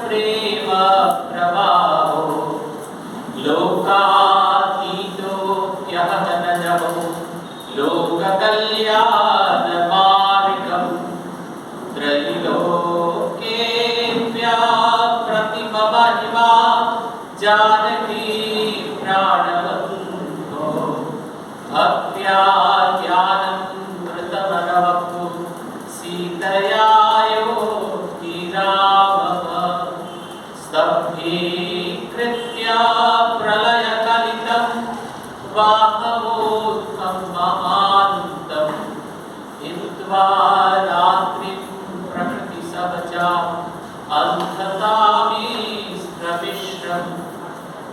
प्रेम प्रवाहो लोकातीतो यः नजो लोक कल्याण मार्गम त्रैलोक्येऽप्या प्रतिमम महिमा जानकी प्राणवन्तो भक्त्या ज्ञानमृतमनवतु सीतया स्तब्धीकृत्य प्रलयकलितं वाहवोत्थं महान्तं हित्वा रात्रिं प्रकृतिसहजाम् अन्धतामिस्रविश्रम्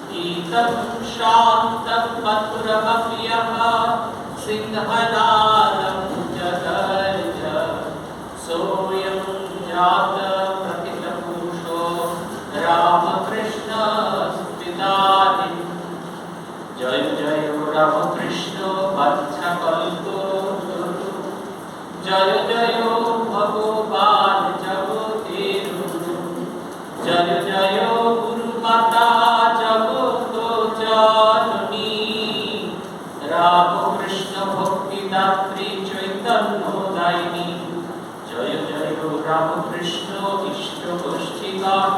गीतं शान्तं मधुरमपि यः सिंहनादं जगर्ज सोऽयं जातप्रथितपुरुषो रामकृष्ण स्थितानि जय जय रामकृष्ण वत्सकल्पो जय जय भगवान जगतेरु जय जय गुरुमाता जगतो जननी रामकृष्ण भक्तिदात्री चैतन्यदायिनी जय जय रामकृष्ण इष्ट गोष्ठीगण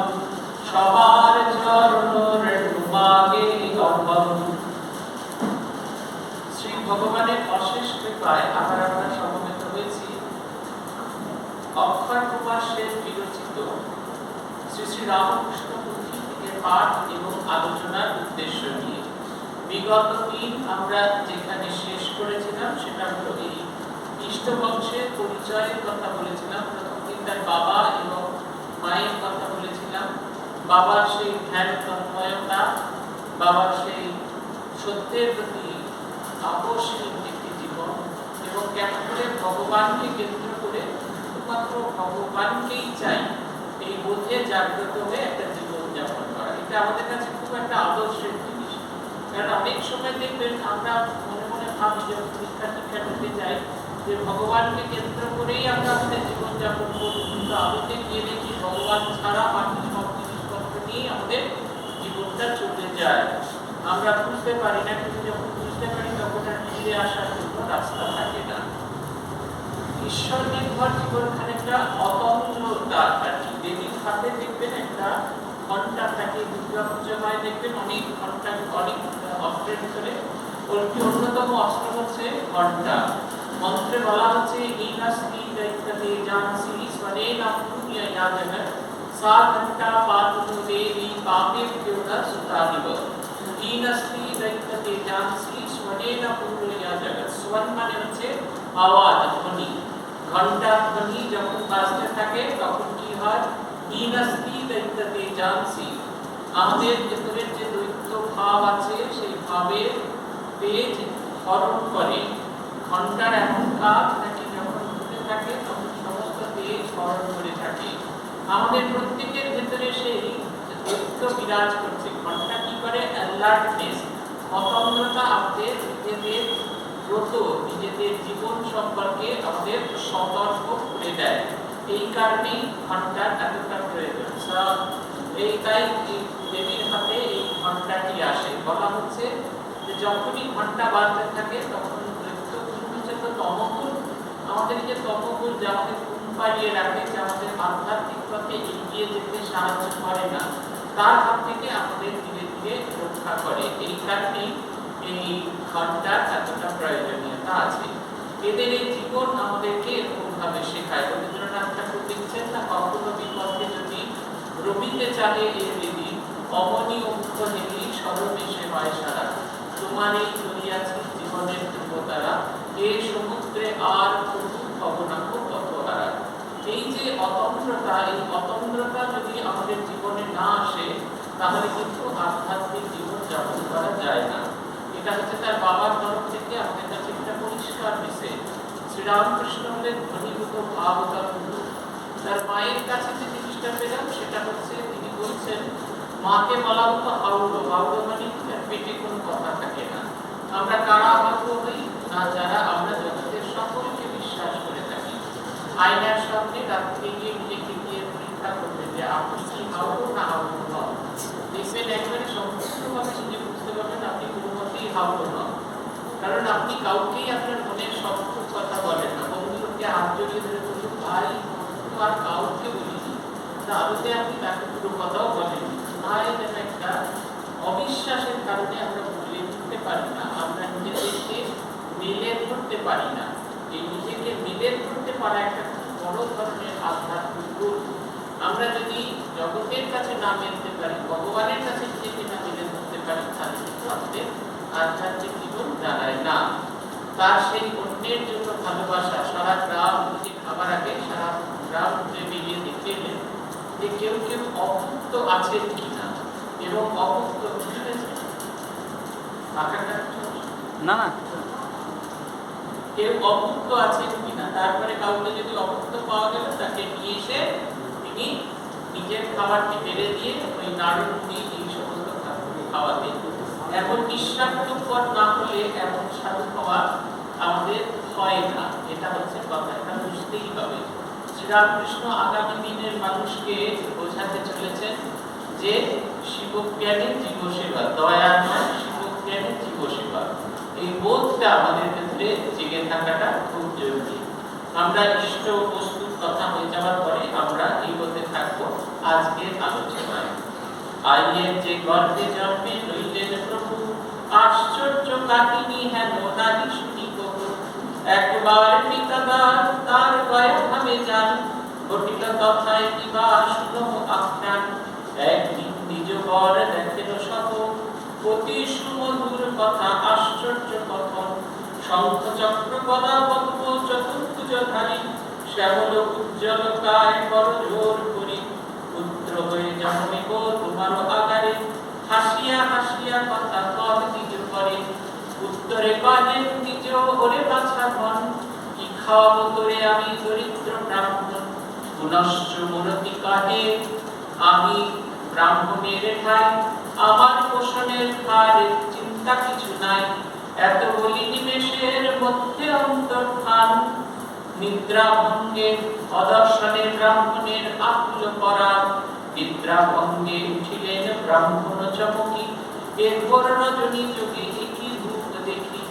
সবার চরণের ডুবাগে গর্বম। শ্রী ভগবানের অশেষ কৃপায় আমরা সমবেত হয়েছি অক্ষয় কুমার সেন বিরচিত শ্রী শ্রী রামকৃষ্ণ পুঁথি থেকে পাঠ এবং আলোচনার উদ্দেশ্য নিয়ে। বিগত দিন আমরা যেখানে শেষ করেছিলাম সেটা হলো এই ইষ্টবংশের পরিচয়ের কথা বলেছিলাম। প্রথম দিন তার বাবা এবং মায়ের কথা বলেছিলাম, বাবার সেই ধ্যান তন্ময়তা, বাবার সেই সত্যের প্রতি আকর্ষণীয় একটি জীবন এবং কেমন করে ভগবানকে কেন্দ্র করে শুধুমাত্র ভগবানকেই চাই এই বোধে জাগ্রত হয়ে একটা জীবন যাপন করা। এটা আমাদের কাছে খুব একটা আদর্শের জিনিস। কারণ অনেক সময় দেখবেন আমরা মনে মনে ভাবি যে পরীক্ষা টিক্ষা দিতে যাই যে ভগবানকে কেন্দ্র করেই আমরা আমাদের জীবন যাপন করব, কিন্তু আদতে গিয়ে দেখি ভগবান ছাড়া বাকি সব জিনিসপত্র নিয়ে আমাদের জীবনটা চলে যায়। আমরা বুঝতে পারি না, কিন্তু যখন বুঝতে পারি তখন আর ফিরে আসার জন্য রাস্তা থাকে না। ঈশ্বর নির্ভর জীবন খানিকটা অতন্ত্রতা থাকে। দেবীর হাতে দেখবেন একটা ঘন্টা থাকে, দুর্গা পূজায় দেখবেন অনেক ঘন্টা, অনেক অস্ত্রের ভিতরে অন্যতম অস্ত্র হচ্ছে ঘন্টা। মন্ত্রে বলা হচ্ছে ইনাস্তি দৈত্যতে জানসি স্বনেনা পুণ্য ইয়া জগৎ সা ঘন্টা পাতু দেবী পাপেভ্যো ন সুতাদিব। ইনাস্তি দৈত্যতে জানসি স্বনেনা পুণ্য ইয়া জগৎ। স্বন মানে হচ্ছে আওয়াজ, ধ্বনি। ঘন্টা ধ্বনি যখন বাজতে থাকে তখন কি হয়? ইনাস্তি দৈত্যতে জানসি, আমাদের ভেতরের যে দৈত্য ভাব আছে সেই ভাবের তেজ হরণ করে। ঘন্টার এমন কাজ নাকি যখন ঘুরতে থাকে তখন সমস্ত তেজ হরণ করে থাকে। আমাদের প্রত্যেকের ভেতরে সেই দৈত্য বিরাজ করছে। ঘন্টা কি করে? অ্যালার্টনেস, অতন্দ্রতা, আমাদের নিজেদের ব্রত, নিজেদের জীবন সম্পর্কে আমাদের সতর্ক করে দেয়। এই কারণেই ঘন্টার এতটা প্রয়োজন। এই তাই দেবীর হাতে এই ঘন্টাটি আসে। বলা হচ্ছে যে যখনই ঘন্টা বাজতে থাকে তখন তমগুণ, আমাদের যে তমগুণ যা আমাদের ঘুম পাড়িয়ে রাখে, যা আমাদের আধ্যাত্মিক পথে এগিয়ে যেতে সাহায্য করে না, তার হাত থেকে আমাদের ধীরে ধীরে রক্ষা করে। এই কারণেই এই ঘন্টার এতটা প্রয়োজনীয়তা আছে। এদের এই জীবন আমাদেরকে এরকমভাবে শেখায়। রবীন্দ্রনাথ ঠাকুর লিখছেন না, কখনো বিপদে যদি রবিতে চাহে এ দেবী অমনি মুখ্য দেবী সর্ববেশে হয় সারা, তোমারই করিয়াছি জীবনের ধ্রুবতারা, এ সমুদ্রে আর প্রভু ভবনাঙ্গ তত্ত্বহারা। এই যে অতন্ত্রতা, এই অতন্ত্রতা যদি আমাদের জীবনে না আসে তাহলে কিন্তু আধ্যাত্মিক জীবন যাপন করা যায় না। এটা হচ্ছে তার বাবার তরফ থেকে আমাদের কাছে একটা পরিষ্কার মেসেজ। শ্রীরামকৃষ্ণ হলেন ঘনীভূত ভাবতা বন্ধু। তার মায়ের কাছে যে জিনিসটা পেলাম সেটা হচ্ছে তিনি বলছেন, মাকে বলা হতো হাওড়ো। হাওড়ো মানে পেটে কোনো কথা থাকে না। আমরা কারা হাওড়ো হই না? যারা আমরা জগতের সকলকে বিশ্বাস করে থাকি। আয়নার সামনে রাত্রে গিয়ে নিজেকে গিয়ে পরীক্ষা করবে যে আপনি কি খাবো না, কারণ আপনি কাউকেই আপনার মনের সব কথা বলেন না। বন্ধুকে হাত জড়িয়ে ধরে বলুন ভাই, তো আর কাউকে বলিনি, আদতে আপনি তাকে পুরো কথাও বলেন ভাই। যেন একটা অবিশ্বাসের কারণে আমরা বলে উঠতে পারি না, আমরা নিজেদেরকে মেলে ধরতে পারি না। এই নিজেকে মেলে ধরতে পারা একটা বড় ধরনের আধ্যাত্মিক গুণ। আমরা যদি জগতের কাছে না মেলতে পারি, ভগবানের কাছে নিজেকে না মেলে ধরতে পারি, তাহলে কিন্তু আমাদের আধ্যাত্মিক জীবন দাঁড়ায় না। তার সেই অন্যের জন্য ভালোবাসা, সারা গ্রাম যদি খাবার আগে সারা গ্রাম বেরিয়ে দেখে এলেন যে কেউ কেউ অভুক্ত আছেন কিনা, এবং অভুক্ত না না কেউ অভুক্ত আছেন কিনা। তারপরে কাউকে যদি অভুক্ত পাওয়া গেল, তাকে নিয়ে এসে তিনি নিজের খাবারটি বেড়ে দিয়ে ওই নাড়ুর মুড়ি এই সমস্ত খাওয়াতে, এমন নিঃস্বার্থপর না হলে এমন সাধু হওয়া আমাদের হয় না। এটা হচ্ছে কথা, এটা বুঝতেই হবে। শ্রীরামকৃষ্ণ আগামী দিনের মানুষকে বোঝাতে চলেছেন যে শিবজ্ঞানের জীবসেবা, দয়া নয় শিবজ্ঞানের জীবসেবা, এই বোধটা আমাদের ক্ষেত্রে জেগে থাকাটা খুব জরুরি। আমরা ইষ্ট বস্তুর কথা হয়ে যাওয়ার পরে আমরা এই বোধে থাকবো আজকের আলোচনায়। আইয়ের যে গর্ভে জন্মে লইলেন প্রভু, আশ্চর্য কাহিনী হেন নারী শুনি কবু। একবার পিতাদার তার গয়া ভাবে যান, ঘটিল তথায় কিবা শুনো আখ্যান। একদিন নিজ বর দেখেন সহ, অতি সুমধুর কথা আশ্চর্য কথন। শঙ্খ চক্র গদা পদ্ম চতুর্ভুজধারী, শ্যামল উজ্জ্বল কায় বড় জোর করি। পুত্র হয়ে জন্মিব তোমার আগারে, হাসিয়া হাসিয়া কথা কর নিজ করে। উত্তরে কহেন নিজ ওরে বাছা মন, কি খাওয়াবো তোরে আমি দরিদ্র ব্রাহ্মণ। পুনশ্চ মূরতি কহে আমি ব্রাহ্মণের ঠাই, আমার পোষণের ভার চিন্তা কিছু নাই। এত বলি নিমেষের মধ্যে অন্তর্ধান, নিদ্রা ভঙ্গে অদর্শনে ব্রাহ্মণের আকুল পরাণ। নিদ্রা ভঙ্গে উঠিলেন ব্রাহ্মণ চমকি, এরপর রজনী যোগে একই রূপ দেখি।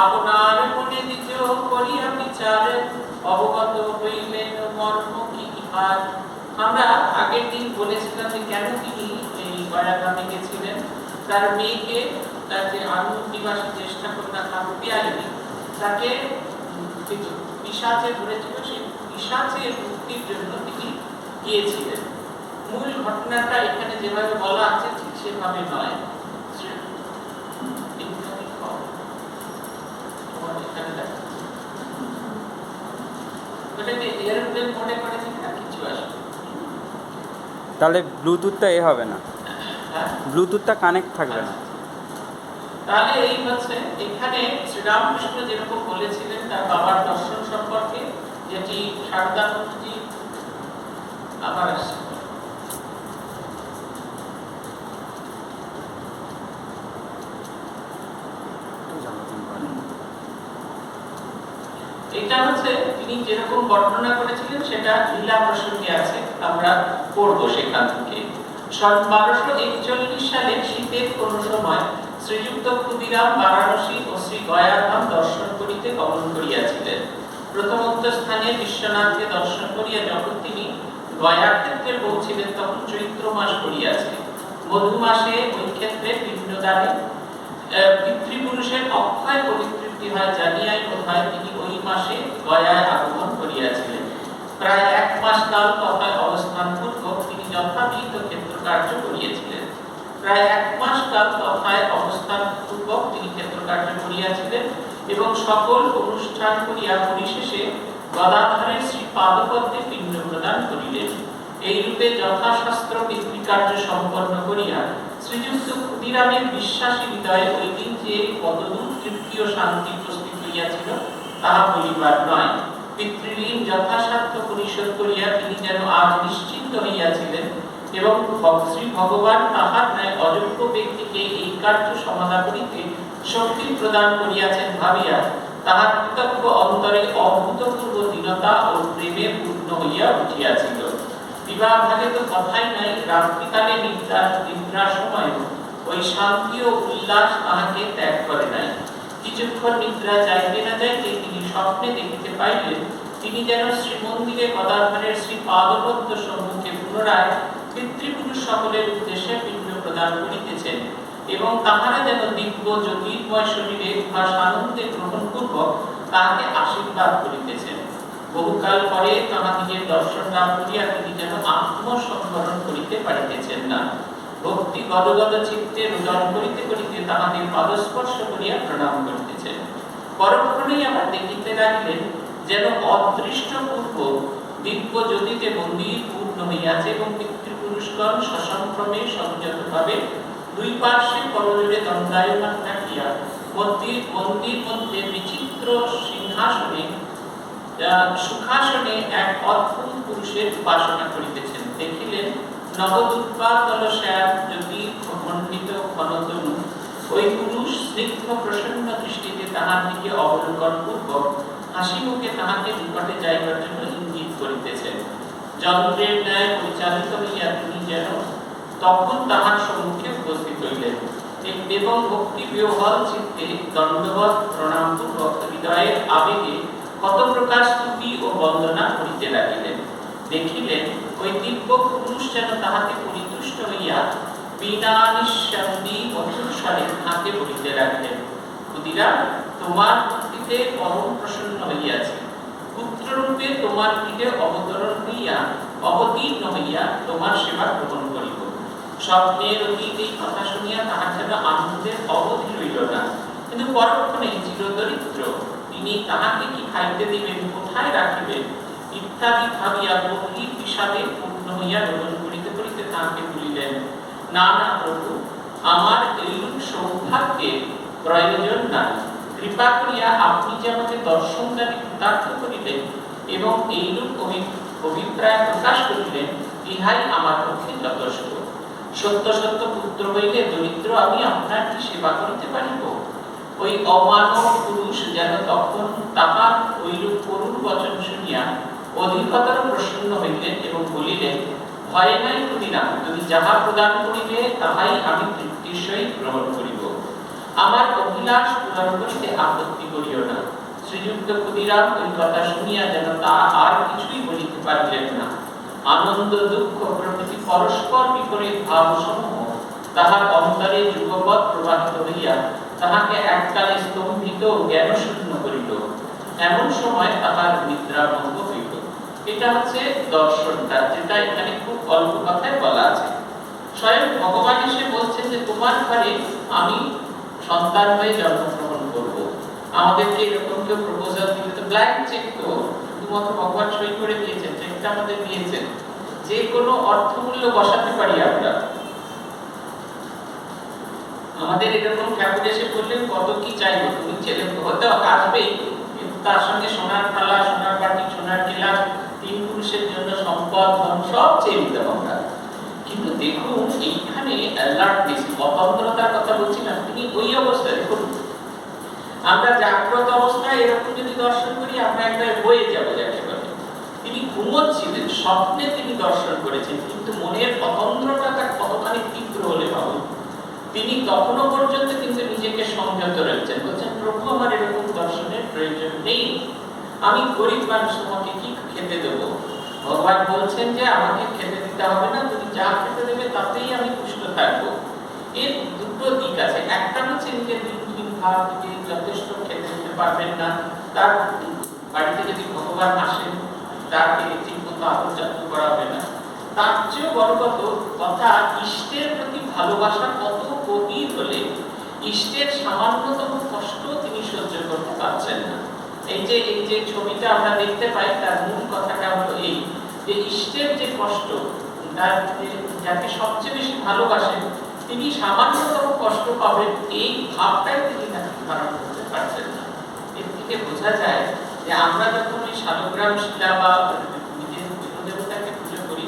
আপনার মনে নিজ করিয়া বিচার, অবগত হইলেন মর্ম কি ইহার। আমরা আগের দিন বলেছিলাম যে কেন তিনি এই গয়াগ্রামে গেছিলেন। তার মেয়েকে, তার যে আনন্দ নিবাসী চেষ্টা কন্যা কামপিয়ালিনী, তাকে পিশাচে ধরেছিল, সেই পিশাচের মুক্তির জন্য তিনি গিয়েছিলেন। মূল ঘটনাটা এখানে যেভাবে বলা আছে ঠিক সেভাবে নয়। এরোপ্লেন মোডে করেছি না, কিছু আসবে। তাহলে ব্লুটুথটা হবে না, ব্লুটুথটা কানেক্ট থাকবে না। তাহলে এই হচ্ছে এখানে শ্রীরামকৃষ্ণ যেরকম বলেছিলেন তার বাবার দর্শন সম্পর্কে, যেটি শারদানন্দজি আবার আসছে। এটা হচ্ছে তিনি যেরকম বর্ণনা করেছিলেন সেটা লীলা প্রসঙ্গে আছে, আমরা পড়বো সেখান থেকে। 1241 সালে শীতের কোন সময় শ্রীযুক্ত ক্ষুদিরাম বারাণসী ও শ্রী গয়াধাম দর্শন করিতে গমন করিয়াছিলেন। প্রথমোক্ত স্থানে বিশ্বনাথকে দর্শন করিয়া যখন তিনি গয়া ক্ষেত্রে পৌঁছিলেন, তখন চৈত্র মাস পড়িয়াছে। মধু মাসে ওই ক্ষেত্রে পিণ্ডদানে পিতৃপুরুষের অক্ষয় পরিতৃপ্তি হয় জানিয়াই বোধহয় তিনি ওই মাসে গয়ায় আগমন করিয়াছিলেন। প্রায় 1 মাস কাল তথায় অবস্থান পূর্বক তিনি যথাবিহিত ক্ষেত্র কার্য করিয়াছিলেন। প্রায় 1 মাস কাল তথায় অবস্থান পূর্বক তিনি ক্ষেত্র কার্য করিয়াছিলেন এবং সকল অনুষ্ঠান করিয়া পরিশেষে গদাধরের শ্রী পাদপদ্মে পিণ্ড প্রদান করিলেন। এই রূপে যথাশাস্ত্র পিতৃকার্য সম্পন্ন করিয়া শ্রীযুক্ত ক্ষুদিরামের বিশ্বাসী হৃদয়ে ওই দিন যে কতদূর তৃপ্তি ও শান্তি উপস্থিত হইয়াছিল তাহা বলিবার নয়। পিতৃঋণ যথাসাধ্য পরিশোধ করিয়া তিনি যেন আজ নিশ্চিন্ত হইয়াছিলেন এবং শ্রী ভগবান তাহার ন্যায় অযোগ্য ব্যক্তিকে এই কার্য সমাধা করিতে শক্তি প্রদান করিয়াছেন ভাবিয়া তাহার কৃতজ্ঞ অন্তরে অভূতপূর্ব দীনতা ও প্রেমে পূর্ণ হইয়া উঠিয়াছিল। বিবাহ ভাগে তো কথাই নাই। রাত্রিকালে নিদ্রার সময় ওই শান্তি ও উল্লাস তাহাকে ত্যাগ করে নাই। কিছুক্ষণ নিদ্রা যাইতে না যাইতে তিনি স্বপ্নে দেখিতে পাইলেন, তিনি যেন শ্রীমন্দিরে গদাধরের শ্রী পাদপদ্ম সম্মুখে পুনরায় পিতৃপুরুষ সকলের উদ্দেশ্যে পিণ্ড প্রদান করিতেছেন, এবং তাহারা যেন দিব্য জ্যোতির্ময় শরীরে উহা আনন্দে গ্রহণ পূর্বক তাহাকে আশীর্বাদ করিতেছেন। বহুকাল পরে তাহাদিগের দর্শন লাভ করিয়া তিনি যেন আত্মসংবরণ করিতে পারিতেছেন না। ভক্তি গদগদ চিত্তে রোদন করিতে করিতে তাহাদের পাদস্পর্শ করিয়া প্রণাম করিতেছেন। পরক্ষণেই আবার দেখিতে লাগিলেন যেন অদৃষ্ট পূর্ব দিব্য জ্যোতিতে মন্দির পূর্ণ হইয়াছে, এবং পিতৃপুরুষগণ সসংক্রমে সংযতভাবে দুই পার্শ্বে করজোড়ে দণ্ডায়মান থাকিয়া মন্দির মধ্যে বিচিত্র সিংহাসনে সুখাসনে এক অদ্ভুত পুরুষের উপাসনা করিতেছেন। দেখিলেন নবদুৎপাদল শ্যাম জ্যোতি মণ্ডিত ঘনতনু ওই পুরুষ স্নিগ্ধ প্রসন্ন দৃষ্টিতে তাহার দিকে অবলোকন পূর্বক হাসি মুখে তাহাকে নিকটে যাইবার জন্য ইঙ্গিত করিতেছেন। যন্ত্রের ন্যায় পরিচালিত হইয়া তিনি যেন তখন তাহার সম্মুখে উপস্থিত হইলেন, এবং ভক্তি বিহ্বল চিত্তে দণ্ডবৎ প্রণাম পূর্বক হৃদয়ের আবেগে কত প্রকার স্তুতি ও বন্দনা করিতে লাগিলেন। দেখিলেন ওই দিব্য পুরুষ যেন তাহাকে পরিতুষ্ট হইয়া বিনা নিঃসন্দি মধুর স্বরে তাহাকে বলিতে লাগিলেন, ক্ষুদিরাম, তোমার ভক্তিতে পরম প্রসন্ন হইয়াছে। পুত্ররূপে তোমার গৃহে অবতীর্ণ হইয়া তোমার সেবা গ্রহণ করিব। স্বপ্নের অতীত এই কথা শুনিয়া তাহার যেন আনন্দের অবধি রইল না, কিন্তু পরক্ষণে চিরদরিদ্র তিনি তাহাকে কি খাইতে দিবেন, কোথায় রাখিবেন ইত্যাদি ভাবিয়া গভীর বিষাদে পূর্ণ হইয়া রোদন করিতে করিতে তাহাকে বলিলেন, না না প্রভু, আমার এইরূপ সৌভাগ্যের প্রয়োজন নাই। কৃপা করিয়া আপনি যে আমাকে দর্শন দানে কৃতার্থ করিলেন এবং এইরূপ অভিপ্রায় প্রকাশ করিলেন, ইহাই আমার পক্ষে যথেষ্ট। সত্য সত্য পুত্র হইলে দরিদ্র আমি আপনার কি সেবা করিতে পারিব? ওই অমানব পুরুষ যেন তখন তাহার ঐরূপ করুণ বচন শুনিয়া অধিকতর প্রসন্ন হইলেন এবং বলিলেন, ভয় নাই ক্ষুদিরাম, তুমি যাহা প্রদান করিবে তাহাই আমি তৃপ্তির সহিত গ্রহণ করিব। আমার অভিলাষ পূরণ করিতে আপত্তি করিও না। শ্রীযুক্ত ক্ষুদিরাম ওই কথা শুনিয়া যেন তা আর কিছুই বলিতে পারিলেন না। আনন্দ দুঃখ প্রভৃতি পরস্পর বিপরীত ভাবসমূহ তাহার অন্তরে যুগপৎ প্রবাহিত হইয়া তাহাকে এককালে স্তম্ভিত জ্ঞানশূন্য করিল। এমন সময় তাহার নিদ্রা ভঙ্গ হইল। এটা হচ্ছে দর্শনটা, যেটা এখানে খুব অল্প কথায় বলা আছে। স্বয়ং ভগবান এসে বলছেন যে তোমার ঘরে আমি সন্তান হয়ে জন্মগ্রহণ করব। আমাদেরকে এরকম কেউ প্রপোজাল দিলে তো ব্ল্যাঙ্ক চেক, তো শুধুমাত্র ভগবান সই করে দিয়েছেন, চেকটা আমাদের দিয়েছেন, যে কোনো অর্থমূল্য বসাতে পারি আমরা। আমাদের এরকম ঠাকুর এসে বললেন কত কি চাইবো, তুমি ছেলে হতে আসবেই, কিন্তু তার সঙ্গে সোনার থালা, সোনার বাটি, সোনার গিলাস, তিন পুরুষের জন্য সম্পদ ধন সব চেয়ে নিতাম আমরা। কিন্তু দেখুন এইখানে অ্যালার্টনেস, স্বতন্ত্রতার কথা বলছিলাম, তিনি ওই অবস্থায় দেখুন, আমরা জাগ্রত অবস্থায় এরকম যদি দর্শন করি আমরা একটা বয়ে যাবো যাকে বলে। তিনি ঘুমোচ্ছিলেন, স্বপ্নে তিনি দর্শন করেছেন, কিন্তু মনের স্বতন্ত্রতা তার কতখানি তীব্র হলে ভাবুন। তিনি তখনও পর্যন্ত কিন্তু নিজেকে সংযত রয়েছেন, বলছেন প্রভু আমার এরকম দর্শনের প্রয়োজন নেই, আমি গরিব মানুষ, তোমাকে কি খেতে দেবো? ভগবান বলছেন যে আমাকে খেতে দিতে হবে না, তুমি যা খেতে দেবে তাতেই আমি পুষ্ট থাকবো। এর দুটো দিক আছে। একটা হচ্ছে নিজের দিন ভাব থেকে যথেষ্ট খেতে দিতে পারবেন না, তার বাড়িতে যদি ভগবান আসেন তাকে ঠিক মতো আদর করা হবে না। তার চেয়েও বড় কথা, ইষ্টের প্রতি ভালোবাসা কত গভীর হলে ইষ্টের সামান্যতম কষ্ট তিনি সহ্য করতে পারছেন না। এই যে ছবিটা আমরা দেখতে পাই, তার মূল কথাটা হলো এই যে ইষ্টের যে কষ্ট, তার যাকে সবচেয়ে বেশি ভালোবাসেন তিনি সামান্যতম কষ্ট পাবেন, এই ভাবটাই তিনি ধারণ করতে পারছেন না। এর থেকে বোঝা যায় যে আমরা যখন এই শালগ্রাম শিলা বা নিজের দেবতাকে পুজো করি,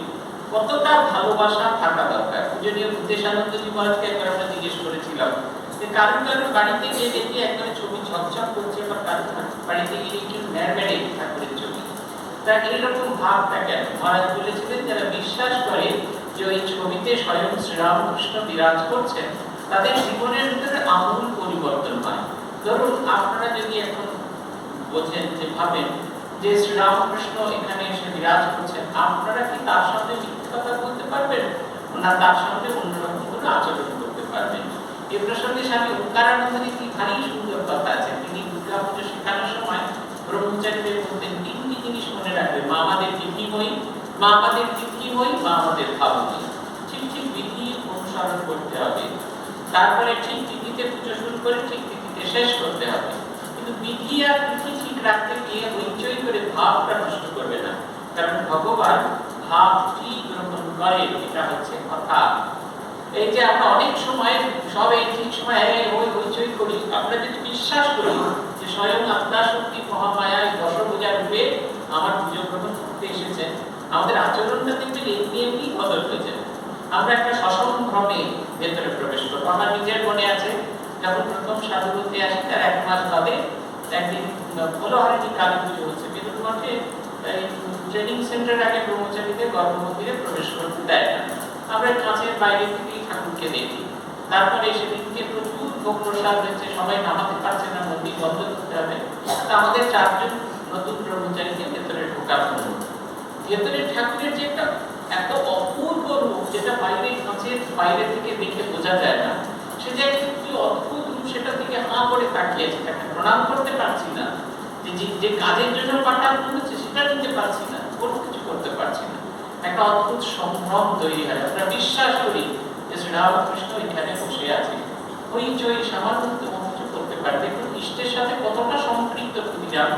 কতটা ভালোবাসা থাকা দরকার। পূজনীয় বুদ্ধেশানন্দজি মহারাজকে একবার আমরা জিজ্ঞেস করেছিলাম যে কারোর বাড়িতে গিয়ে দেখি একদম ছবি ঝকঝক করছে, বা কারোর বাড়িতে গিয়ে কি ন্যাড়বেড়ে ঠাকুরের ছবি, তার এইরকম ভাবটা কেন? মহারাজ বলেছিলেন যারা বিশ্বাস করে যে ওই ছবিতে স্বয়ং শ্রীরামকৃষ্ণ বিরাজ করছেন, তাদের জীবনের ভিতরে আমূল পরিবর্তন হয়। ধরুন আপনারা যদি এখন বোঝেন যে ভাবেন যে শ্রীরামকৃষ্ণ এখানে এসে বিরাজ করছেন, আপনারা কি তার সামনে মিথ্যে কথা বলতে পারবেন না তার সামনে অন্যরকম করে আচরণ করতে পারবেন? এই প্রসঙ্গে স্বামী ওঙ্কারানন্দের কি ভারী সুন্দর কথা আছে। তিনি দুর্গা পুজো শেখানোর সময় ব্রহ্মচারীদের বলতেন তিনটি জিনিস মনে রাখবে, মা আমাদের তিথিময়ী, মা আমাদের তিথিময়ী, মা আমাদের ভাবময়ী। ঠিক ঠিক বিধি অনুসরণ করতে হবে, তারপরে ঠিক তিথিতে পুজো শুরু করে ঠিক তিথিতে শেষ করতে হবে। কিন্তু বিধি আর তিথি ঠিক রাখতে গিয়ে হইচই করে ভাবটা নষ্ট করবে না, কারণ ভগবান ভাবটি গ্রহণ করে, এটা হচ্ছে কথা। এই যে আমরা অনেক সময় সবে ঠিক সময় ওই হইচই করি, আমরা যদি বিশ্বাস করি যে স্বয়ং আত্মা শক্তি মহামায়ায় দশভুজা রূপে আমার পুজো গ্রহণ করতে এসেছেন, আমাদের আচরণটা দেখবেন এমনি এমনি বদল হয়ে যাবে। আমরা একটা সসম্ভ্রমে ভেতরে প্রবেশ করবো। আমার নিজের মনে আছে যখন প্রথম সাধু হতে আসি তার 1 মাস বাদে একদিন বলো হয়নি কালী পুজো হচ্ছে, বেলুড় মঠে ট্রেনিং সেন্টার আগে ব্রহ্মচারীদের গর্ভমন্দিরে প্রবেশ করতে দেয় না। আমরা কাঁচের বাইরে থেকেই ঠাকুরকে দেখি। তারপরে সেদিনকে প্রচুর ভোগ প্রসাদ হয়েছে, সবাই নামাতে পারছে না, মন্দির বন্ধ করতে হবে। তা আমাদের 4 জন নতুন ব্রহ্মচারীকে ভেতরে ঢোকানো হলো। ভেতরে ঠাকুরের যে একটা অপূর্ব রূপ, যেটা বাইরে কাঁচের বাইরে থেকে দেখে বোঝা যায় না, সে যে কি অদ্ভুত রূপ, সেটা থেকে হাঁ করে তাকিয়েছে। তাকে প্রণাম করতে পারছি না, যে কাজের জন্য পাঠানো হচ্ছে সেটা নিতে পারছি না, কোনো কিছু করতে পারছি না। একটা অদ্ভুত সম্ভ্রম তৈরি হয়। আমরা বিশ্বাস করি যে শ্রীরামকৃষ্ণ এখানে বসে আছে, হইচই সামান্য কিছু করতে পারে। দেখুন ইষ্টের সাথে কতটা সম্পৃক্ত প্রতিরাম,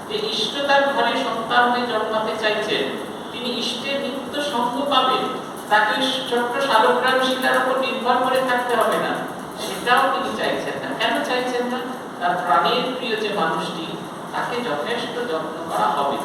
যে ইষ্ট তার ঘরে সন্তান হয়ে জন্মাতে চাইছেন, তিনি ইষ্টের নিত্য সঙ্গ পাবেন, তাকে ছোট্ট শালগ্রাম শিলার উপর নির্ভর করে থাকতে হবে না, সেটাও তিনি চাইছেন না। কেন চাইছেন না? তার প্রাণের প্রিয় যে মানুষটি, তাকে যথেষ্ট যত্ন করা হবে।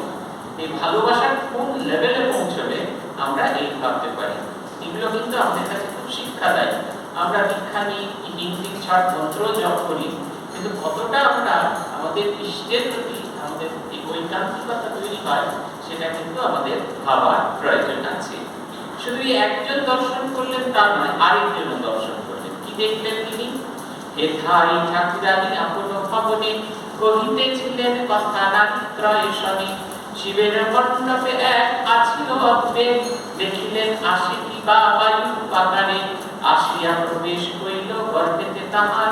এই ভালোবাসার কোন লেভেলে পৌঁছবে আমরা এই ভাবতে পারি। এগুলো কিন্তু আমাদের কাছে খুব শিক্ষা দেয়। আমরা দীক্ষা নিই, হিন্দি ছট মন্ত্র জপ করি, কিন্তু কতটা আমরা আমাদের ইষ্টের প্রতি আমাদের এই ঐকান্তিকতা তৈরি হয়, সেটা কিন্তু আমাদের ভাবার প্রয়োজন আছে। শুধু একজন দর্শন করলেন তা নয়, আরেকজন দর্শন করলেন। কি দেখলেন তিনি? হেথাই ঠাকুরানী আপন ভবনে কহিতেছিলেন কথা নারীত্রয় শনি। শিবের মণ্ডপে এক আছিল অদ্বৈত, দেখিলেন আসে কি বা বায়ু পাতারে। আসিয়া প্রবেশ করিল গর্ভেতে তাহার,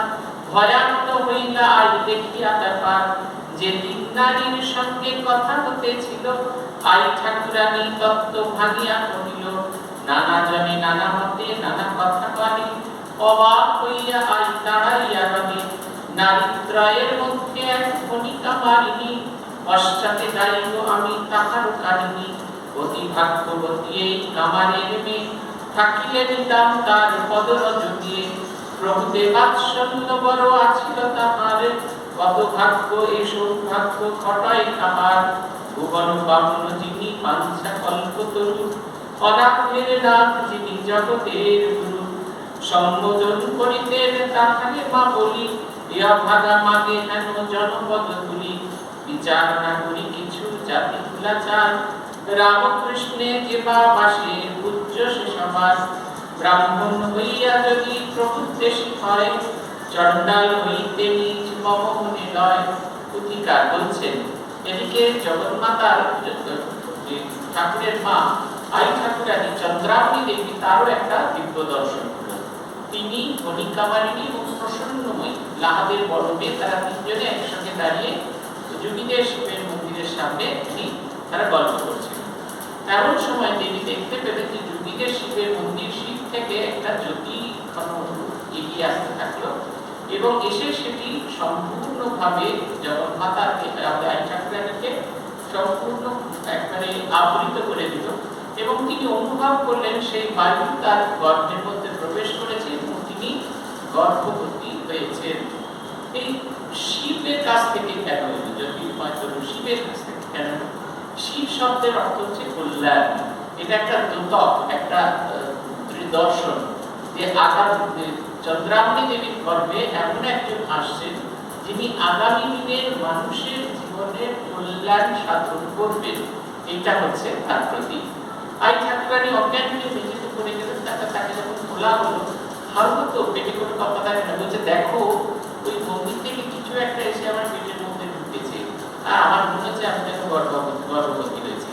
ভয়ান্ত হইলা আই দেখিয়া ব্যাপার। যে 3 নারীর সঙ্গে কথা হতেছিল, আই ঠাকুরানী তত্ত্ব ভাঙিয়া কহিল। নানা জনে নানা মতে নানা কথা বলে, অবাক হইয়া আই দাঁড়াইয়া রবে। নারীত্রয়ের মধ্যে এক কণিকা মারিনি, পশ্চাতে দাঁড়িল আমি তাহার কাহিনী। অতি ভাগ্যবতী এই কামারের মেয়ে, থাকিলে নিতাম তার পদরজ দিয়ে। প্রভুতে বাৎসল্য বড় আছিল তাহার, কত ভাগ্য এ সৌভাগ্য ঘটায় তাহার। ভুবন বামন যিনি পাঞ্চা কল্পতরু, অনাথের নাথ যিনি জগতের গুরু। সম্বোধন করিতেন তাহারে মা বলি, ইয়া ভাগা মাগে হেন জনপদ তুলি। বিচার না করি কিছু জাতি কুলাচার, রামকৃষ্ণের যে বা বাসে উচ্চ সে সমাজ। ব্রাহ্মণ হইয়া যদি প্রভুদ্দেশী হয়, চণ্ডাল হইতে নিজ মম মনে লয়। পুথিকার বলছেন এদিকে জগন্মাতার ঠাকুরের মা আই ঠাকুরানী চন্দ্রাবলী দেবী, তারও একটা দিব্য দর্শন হলো। তিনি কণিকামালিনী এবং প্রসন্নময়ী লাহাদের বড় মেয়ে, তারা 3 জনে একসঙ্গে দাঁড়িয়ে যোগীদের শিবের মন্দিরের সামনে তারা গল্প করছিল। এমন সময় দেবী দেখতে পেলেন যে যোগীদের শিবের মন্দির শিব থেকে একটা জ্যোতি এগিয়ে আসতে থাকলো, এবং এসে সেটি সম্পূর্ণভাবে জগন্মাতাকে আই ঠাকুরানীকে সম্পূর্ণ একবারে আবৃত করে দিল। এবং তিনি অনুভব করলেন সেই বায়ু তার গর্ভের মধ্যে প্রবেশ করেছে এবং তিনি গর্ভবতী হয়েছেন। এই শিবের কাছ থেকে কেন এলো? জ্যোতির্ময় তরু শিবের কাছ থেকে কেন? শিব শব্দের অর্থ হচ্ছে কল্যাণ। এটা একটা দ্যোতক, একটা দর্শন, যে আগামী চন্দ্রাবলী দেবীর গর্ভে এমন একজন আসছেন যিনি আগামী দিনের মানুষের জীবনের কল্যাণ সাধন করবেন। এটা হচ্ছে তার প্রতীক। আই ঠাকুরানী অজ্ঞান হয়ে মেঝেতে পড়ে গেলেন। তাকে যখন খোলা হলো, ধর্ম তো পেটে কোনো কথা থাকে না। বলছে দেখো ওই মন্দির থেকে কিছু একটা এসে আমার পেটের মধ্যে ঢুকেছে, আর আমার মনে হচ্ছে আমি যেন গর্ভবতী হয়েছি।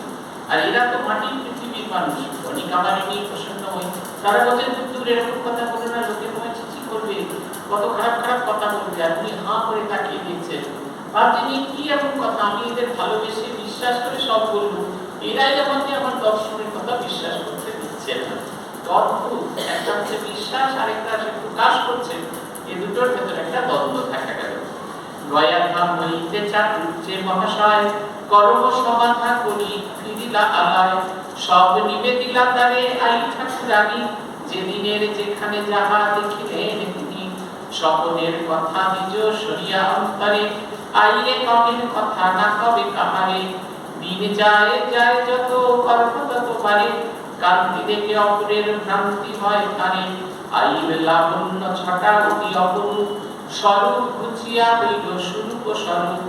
আর এরা তো মাটির পৃথিবীর মানুষ, অনেক আমার নিয়ে প্রসন্ন হই। তারা বলছেন দূর এরকম কথা বলে না, লোকে তোমায় চিঠি করবে, কত খারাপ খারাপ কথা বলবে, আর উনি হাঁ করে তাকিয়ে দিচ্ছেন। ভাবছেন কি এমন কথা, আমি এদের ভালোবেসে বিশ্বাস করে সব বলবো, এরাই আমাকে আমার দর্শনের কথা বিশ্বাস করতে দিচ্ছে না। অদ্ভুত, একটা হচ্ছে বিশ্বাস, আরেকটা সে প্রকাশ করছে, এই দুটোর ভেতরে একটা দ্বন্দ্ব থাকা গেল। গয়া ধাম হইতে চাটুর্যে মহাশয় কর্ম সমাধা করি ফিরিলা আলায়, সব নিবেদিলা তারে আই ঠাকুরানী, যেদিনের যেখানে যাহা দেখিলেন তিনি, স্বপনের কথা নিজ সরিয়া অন্তরে, আইরে কমের কথা না কবে কাহারে, দিন যায় যায় যত কর্ম তত পারে, কান্তি দেখে অপরের ভ্রান্তি হয় কানে, আইল লাবণ্য ছটা অতি অপরূপ, স্বরূপ ঘুচিয়া হইল স্বরূপ স্বরূপ,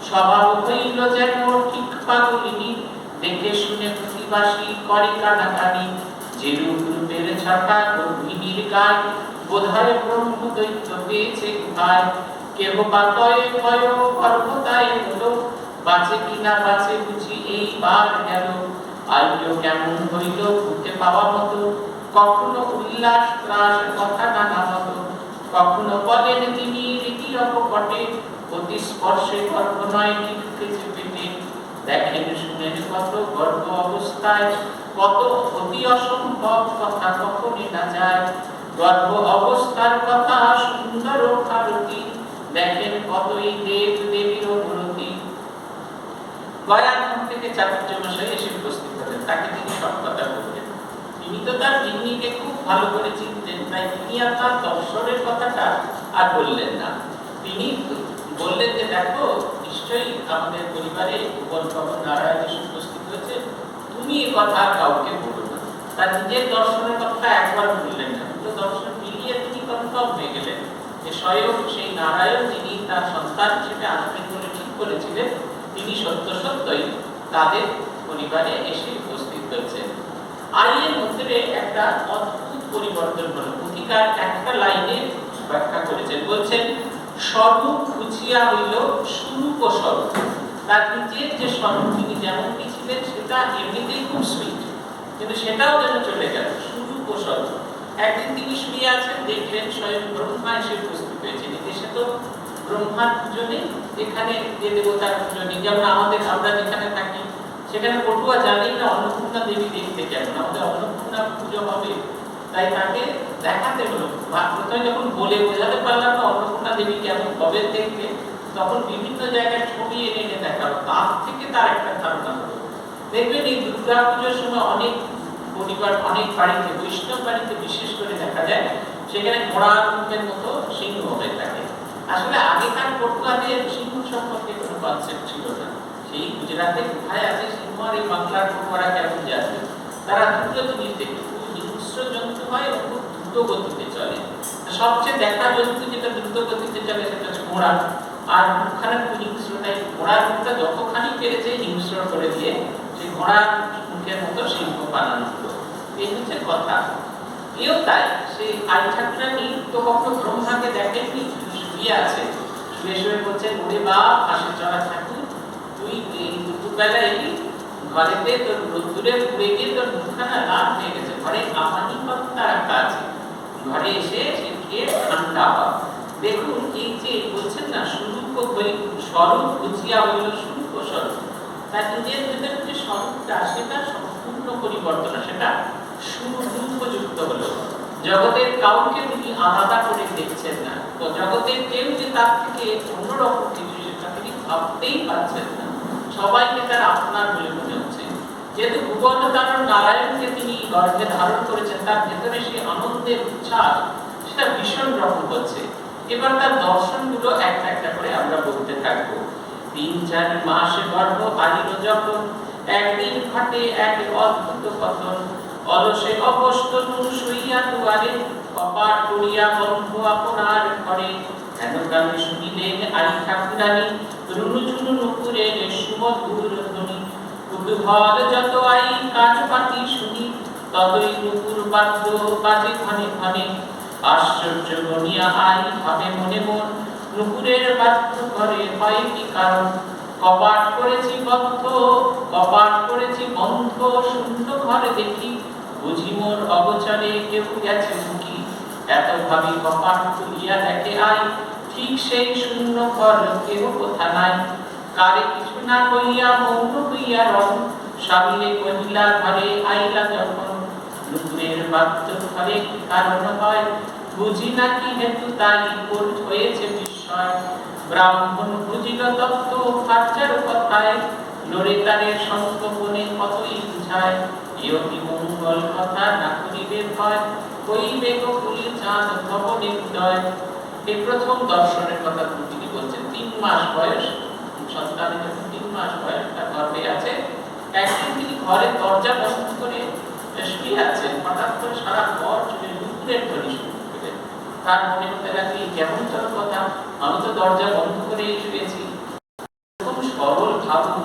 স্বভাব হইল যেন ঠিক পাগলিনী, দেখে শুনে প্রতিবাসী করে কানাকানি, যেরূপ রূপের ছটা গর্ভিণীর গায়, বোধহয় ব্রহ্ম দৈত্য পেয়েছে কোথায়, কেহ পাতয়ে ভয় গর্ভতায় হলো, বাঁচে কিনা বাঁচে বুঝি এইবার গেল, আইল কেমন হইল ভূতে পাওয়া মতো, কখনো উল্লাস ত্রাস কথা নানা মতো, কখনো বলেন তিনি রীতি অপকটে, অতি স্পর্শে গর্ভ নয় কি ঢুকেছে পেটে, দেখেন শুনেন কত গর্ভ অবস্থায়, কত অতি অসম্ভব কথা কখনই না যায়, গর্ভ অবস্থার কথা সুন্দর ভারতী, দেখেন কতই দেব দেবীর অবরতি। গয়াধাম থেকে চাটুর্য মশাই এসে উপস্থিত হলেন, তাকে তিনি সব কথা বললেন। তিনি তো তার গিন্নিকে খুব ভালো করে চিনতেন, তাই তিনি আর তার দর্শনের কথাটা আর বললেন না। তিনি বললেন যে দেখো, নিশ্চয়ই আমাদের পরিবারে ভুবন ভবন নারায়ণ এসে উপস্থিত হয়েছে, তুমি এ কথা আর কাউকে বলো না। তার নিজের দর্শনের কথা একবার বললেন না, তো দর্শন মিলিয়ে তিনি কনফার্ম হয়ে গেলেন যে স্বয়ং সেই নারায়ণ যিনি তার সন্তান হিসেবে আসবেন বলে ঠিক করেছিলেন, তিনি সত্য সত্যই তাদের পরিবারে এসে উপস্থিত হয়েছেন। আইয়ের মধ্যে একটা অদ্ভুত পরিবর্তন হলো। অধিকার একটা লাইনে ব্যাখ্যা করেছেন, বলছেন স্বরূপ খুঁজিয়া হইল স্বরূপ ও স্বরূপ। তার নিজের যে স্বরূপ তিনি যেমনটি ছিলেন সেটা এমনিতেই খুব সুইট, কিন্তু সেটাও যেন চলে গেল স্বরূপ ও স্বরূপ। একদিন তিনি শুয়ে আছেন, দেখলেন স্বয়ং ব্রহ্মা এসে উপস্থিত হয়েছেন। দেশে তো ব্রহ্মার পুজো নেই, এখানে যে দেবতার পুজো নেই, যেমন আমাদের আমরা যেখানে থাকি সেখানে পটুয়া জানেই না অন্নপূর্ণা দেবী দেখতে কেমন, আমাদের অন্নপূর্ণা পুজো হবে, তাই তাকে দেখাতে হলো। প্রথমে যখন বলে বোঝাতে পারলাম না অন্নপূর্ণা দেবী কেমন হবে দেখতে, তখন বিভিন্ন জায়গায় ছবি এনে এনে দেখালো, তার থেকে তার একটা ধারণা হলো। দেখবেন এই দুর্গা পুজোর সময় অনেক পরিবার, অনেক বাড়িতে, বৈষ্ণব বাড়িতে বিশেষ করে দেখা যায় সেখানে ঘোড়ার রূপের মতো সিংহ হয়ে থাকে। আসলে আগেকার পটুয়াদের সিংহ সম্পর্কে কোনো কনসেপ্ট ছিল না। সেই গুজরাটে কোথায় আছে সিংহ, আর এই বাংলার পটুয়ারা কেমন যাবে? তারা দুটো জিনিস দেখে, খুব হিংস্র জন্তু হয় এবং খুব দ্রুত গতিতে চলে। সবচেয়ে দেখা জন্তু যেটা দ্রুত গতিতে চলে সেটা হচ্ছে ঘোড়া, আর মুখখানা খুব হিংস্রটাই। ঘোড়ার মুখটা যতখানি পেরেছে হিংস্র করে দিয়ে সেই ঘোড়ার মুখের মতো সিংহ বানানো হলো। এই হচ্ছে কথা। এও তাই, সেই আই ঠাকুরানী তো কখনো ব্রহ্মাকে দেখেননি, শুয়ে আছে, শুয়ে শুয়ে বলছেন ওরে বাপ পাশে চড়া ঠাকুর, তুই এই দুপুরবেলা এলি ঘরেতে, তোর রোদ্দুরে পুড়ে গিয়ে তোর মুখখানা লাল হয়ে গেছে, ঘরে আমানি পাত্তা রাখা আছে, ঘরে এসে সে খেয়ে ঠান্ডা হয়। দেখুন এই যে বলছেন না স্বরূপ স্বরূপ বুঝিয়া হইল স্বরূপ স্বরূপ, তার নিজের ভেতরে যে স্বরূপটা সেটা সম্পূর্ণ পরিবর্তন, সেটা সুরূপযুক্ত হলো। জগতের কাউকে তিনি আলাদা করে দেখছেন না, তো জগতের কেউ যে তার থেকে অন্যরকম কিছু সেটা তিনি ভাবতেই পারছেন না, সবাইকে তার আপনার বলে মনে হচ্ছে। যেহেতু ভুবন দানব নারায়ণকে তিনি গর্ভে ধারণ করেছেন, তার ভেতরে সেই আনন্দের উচ্ছ্বাস সেটা ভীষণ রকম হচ্ছে। এবার তার দর্শনগুলো একটা একটা করে আমরা বলতে থাকবো। ৩-৪ মাস গর্ভ আইল যখন, একদিন ঘটে এক অদ্ভুত কথন, অলসে অবস্তনু শুইয়া দুয়ারে, কপাট করিয়া বন্ধ আপনার ঘরে, কেন গানে শুনিলেন আই ঠাকুরানী, রুনুঝুনু নুপুরের সুমধুর ধ্বনি, কুতূহল যত আই কাজ পাতি শুনি, ততই নুপুর বাদ্য বাজে ঘনে ঘনে, আশ্চর্য গনিয়া আই ভাবে মনে মন, নুপুরের বাদ্য ঘরে হয় কি কারণ? কপাট করেছি বন্ধ, কপাট করেছি বন্ধ, শূন্য ঘরে দেখি, বুঝি মোর অগোচরে কেউ গেছে ঢুকি। এত ভাবি কপাট খুলিয়া দেখে আই, ঠিক সেই শূন্য ঘর কেউ কোথা নাই। কারে কিছু না কইয়া মৌন হইয়া রং, স্বামীরে কহিলা ঘরে আইলা যখন, নুপুরের বাদ্য ঘরে কি কারণ হয়, বুঝি না কি হেতু তাই হয়েছে বিস্ময়। ব্রাহ্মণ বুঝিল তত্ত্ব খার্চার কথায়, লড়ে তারের শঙ্খ বনে কতই বুঝায়। ইয়তি মঙ্গল কথা না করিবে ভয়, কইবে গোকুলে চাঁদ ভবনে উদয়। এই প্রথম দর্শনের কথা তিনি বলছেন। 3 মাস বয়স সন্তানের, যখন 3 মাস বয়স, তার গর্ভে আছে। একদিন তিনি ঘরের দরজা বন্ধ করে শুয়ে আছেন, হঠাৎ করে সারা ঘর জুড়ে নুপুরের ধ্বনি শুরু করলেন। তার মনে হতে লাগলো কেমন তোর কথা, আমি তো দরজা বন্ধ করে শুয়েছি। এরকম সরল ভাবুন,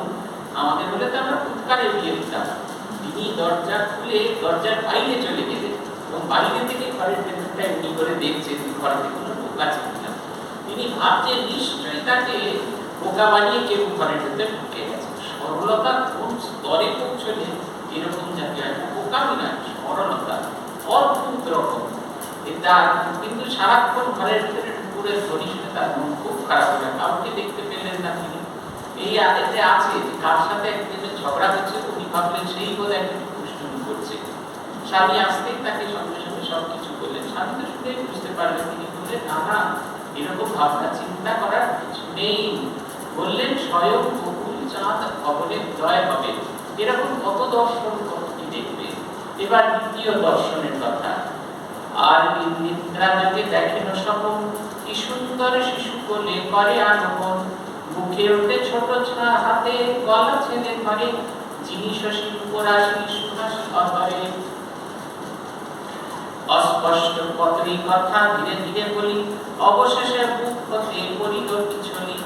আমাদের হলে তো আমরা ফুৎকারে দিয়ে দিতাম। তিনি দরজা খুলে দরজার বাইরে চলে গেলেন এবং বাইরে থেকে ঘরের ভেতরটা এমনি করে দেখছেন ঘরে কোনো লোক আছে কিনা। তিনি ভাবছেন নিশ্চয়ই তাকে বোকা বানিয়ে কেউ ঘরের ভেতরে ঢুকে গেছে। সরলতা কোন স্তরে পৌঁছলে এরকম জাতীয় বোকামি না, সরলতা অদ্ভুত রকম। কিন্তু সারাক্ষণ ঘরের ভিতরে ঠাকুরের ধ্বনি শুনে তার মন খুব খারাপ হয়ে, কাউকে দেখতে পেলেন না তিনি। এই আদেশে আছে যে কার সাথে একদিনের ঝগড়া হচ্ছে, উনি ভাবলেন সেই বোধ একজন দুষ্টুমি করছে। স্বামী আসতেই তাকে সঙ্গে সঙ্গে সবকিছু বললেন। স্বামী তো শুনেই বুঝতে পারলেন, তিনি বললেন না না, এরকম ভাবনা চিন্তা করার কিছু নেই। বললেন স্বয়ং গোকুল চাঁদ ভবনে উদয় হবে। এরকম কত দর্শন কত কি দেখবে। এবার দ্বিতীয় দর্শনের কথা। আর নিদ্রা যোগে দেখেন স্বপন, কি সুন্দর শিশু কোলে করে আগমন, মুখে ওঠে ছোট ছা হাতে, গলা ছেড়ে ধরে, যিনি শশী উপরাশি সুহাসি অধরে। অস্পষ্ট পত্রী কথা ধীরে ধীরে বলি, অবশেষে বুক হতে পড়িল পিছলি।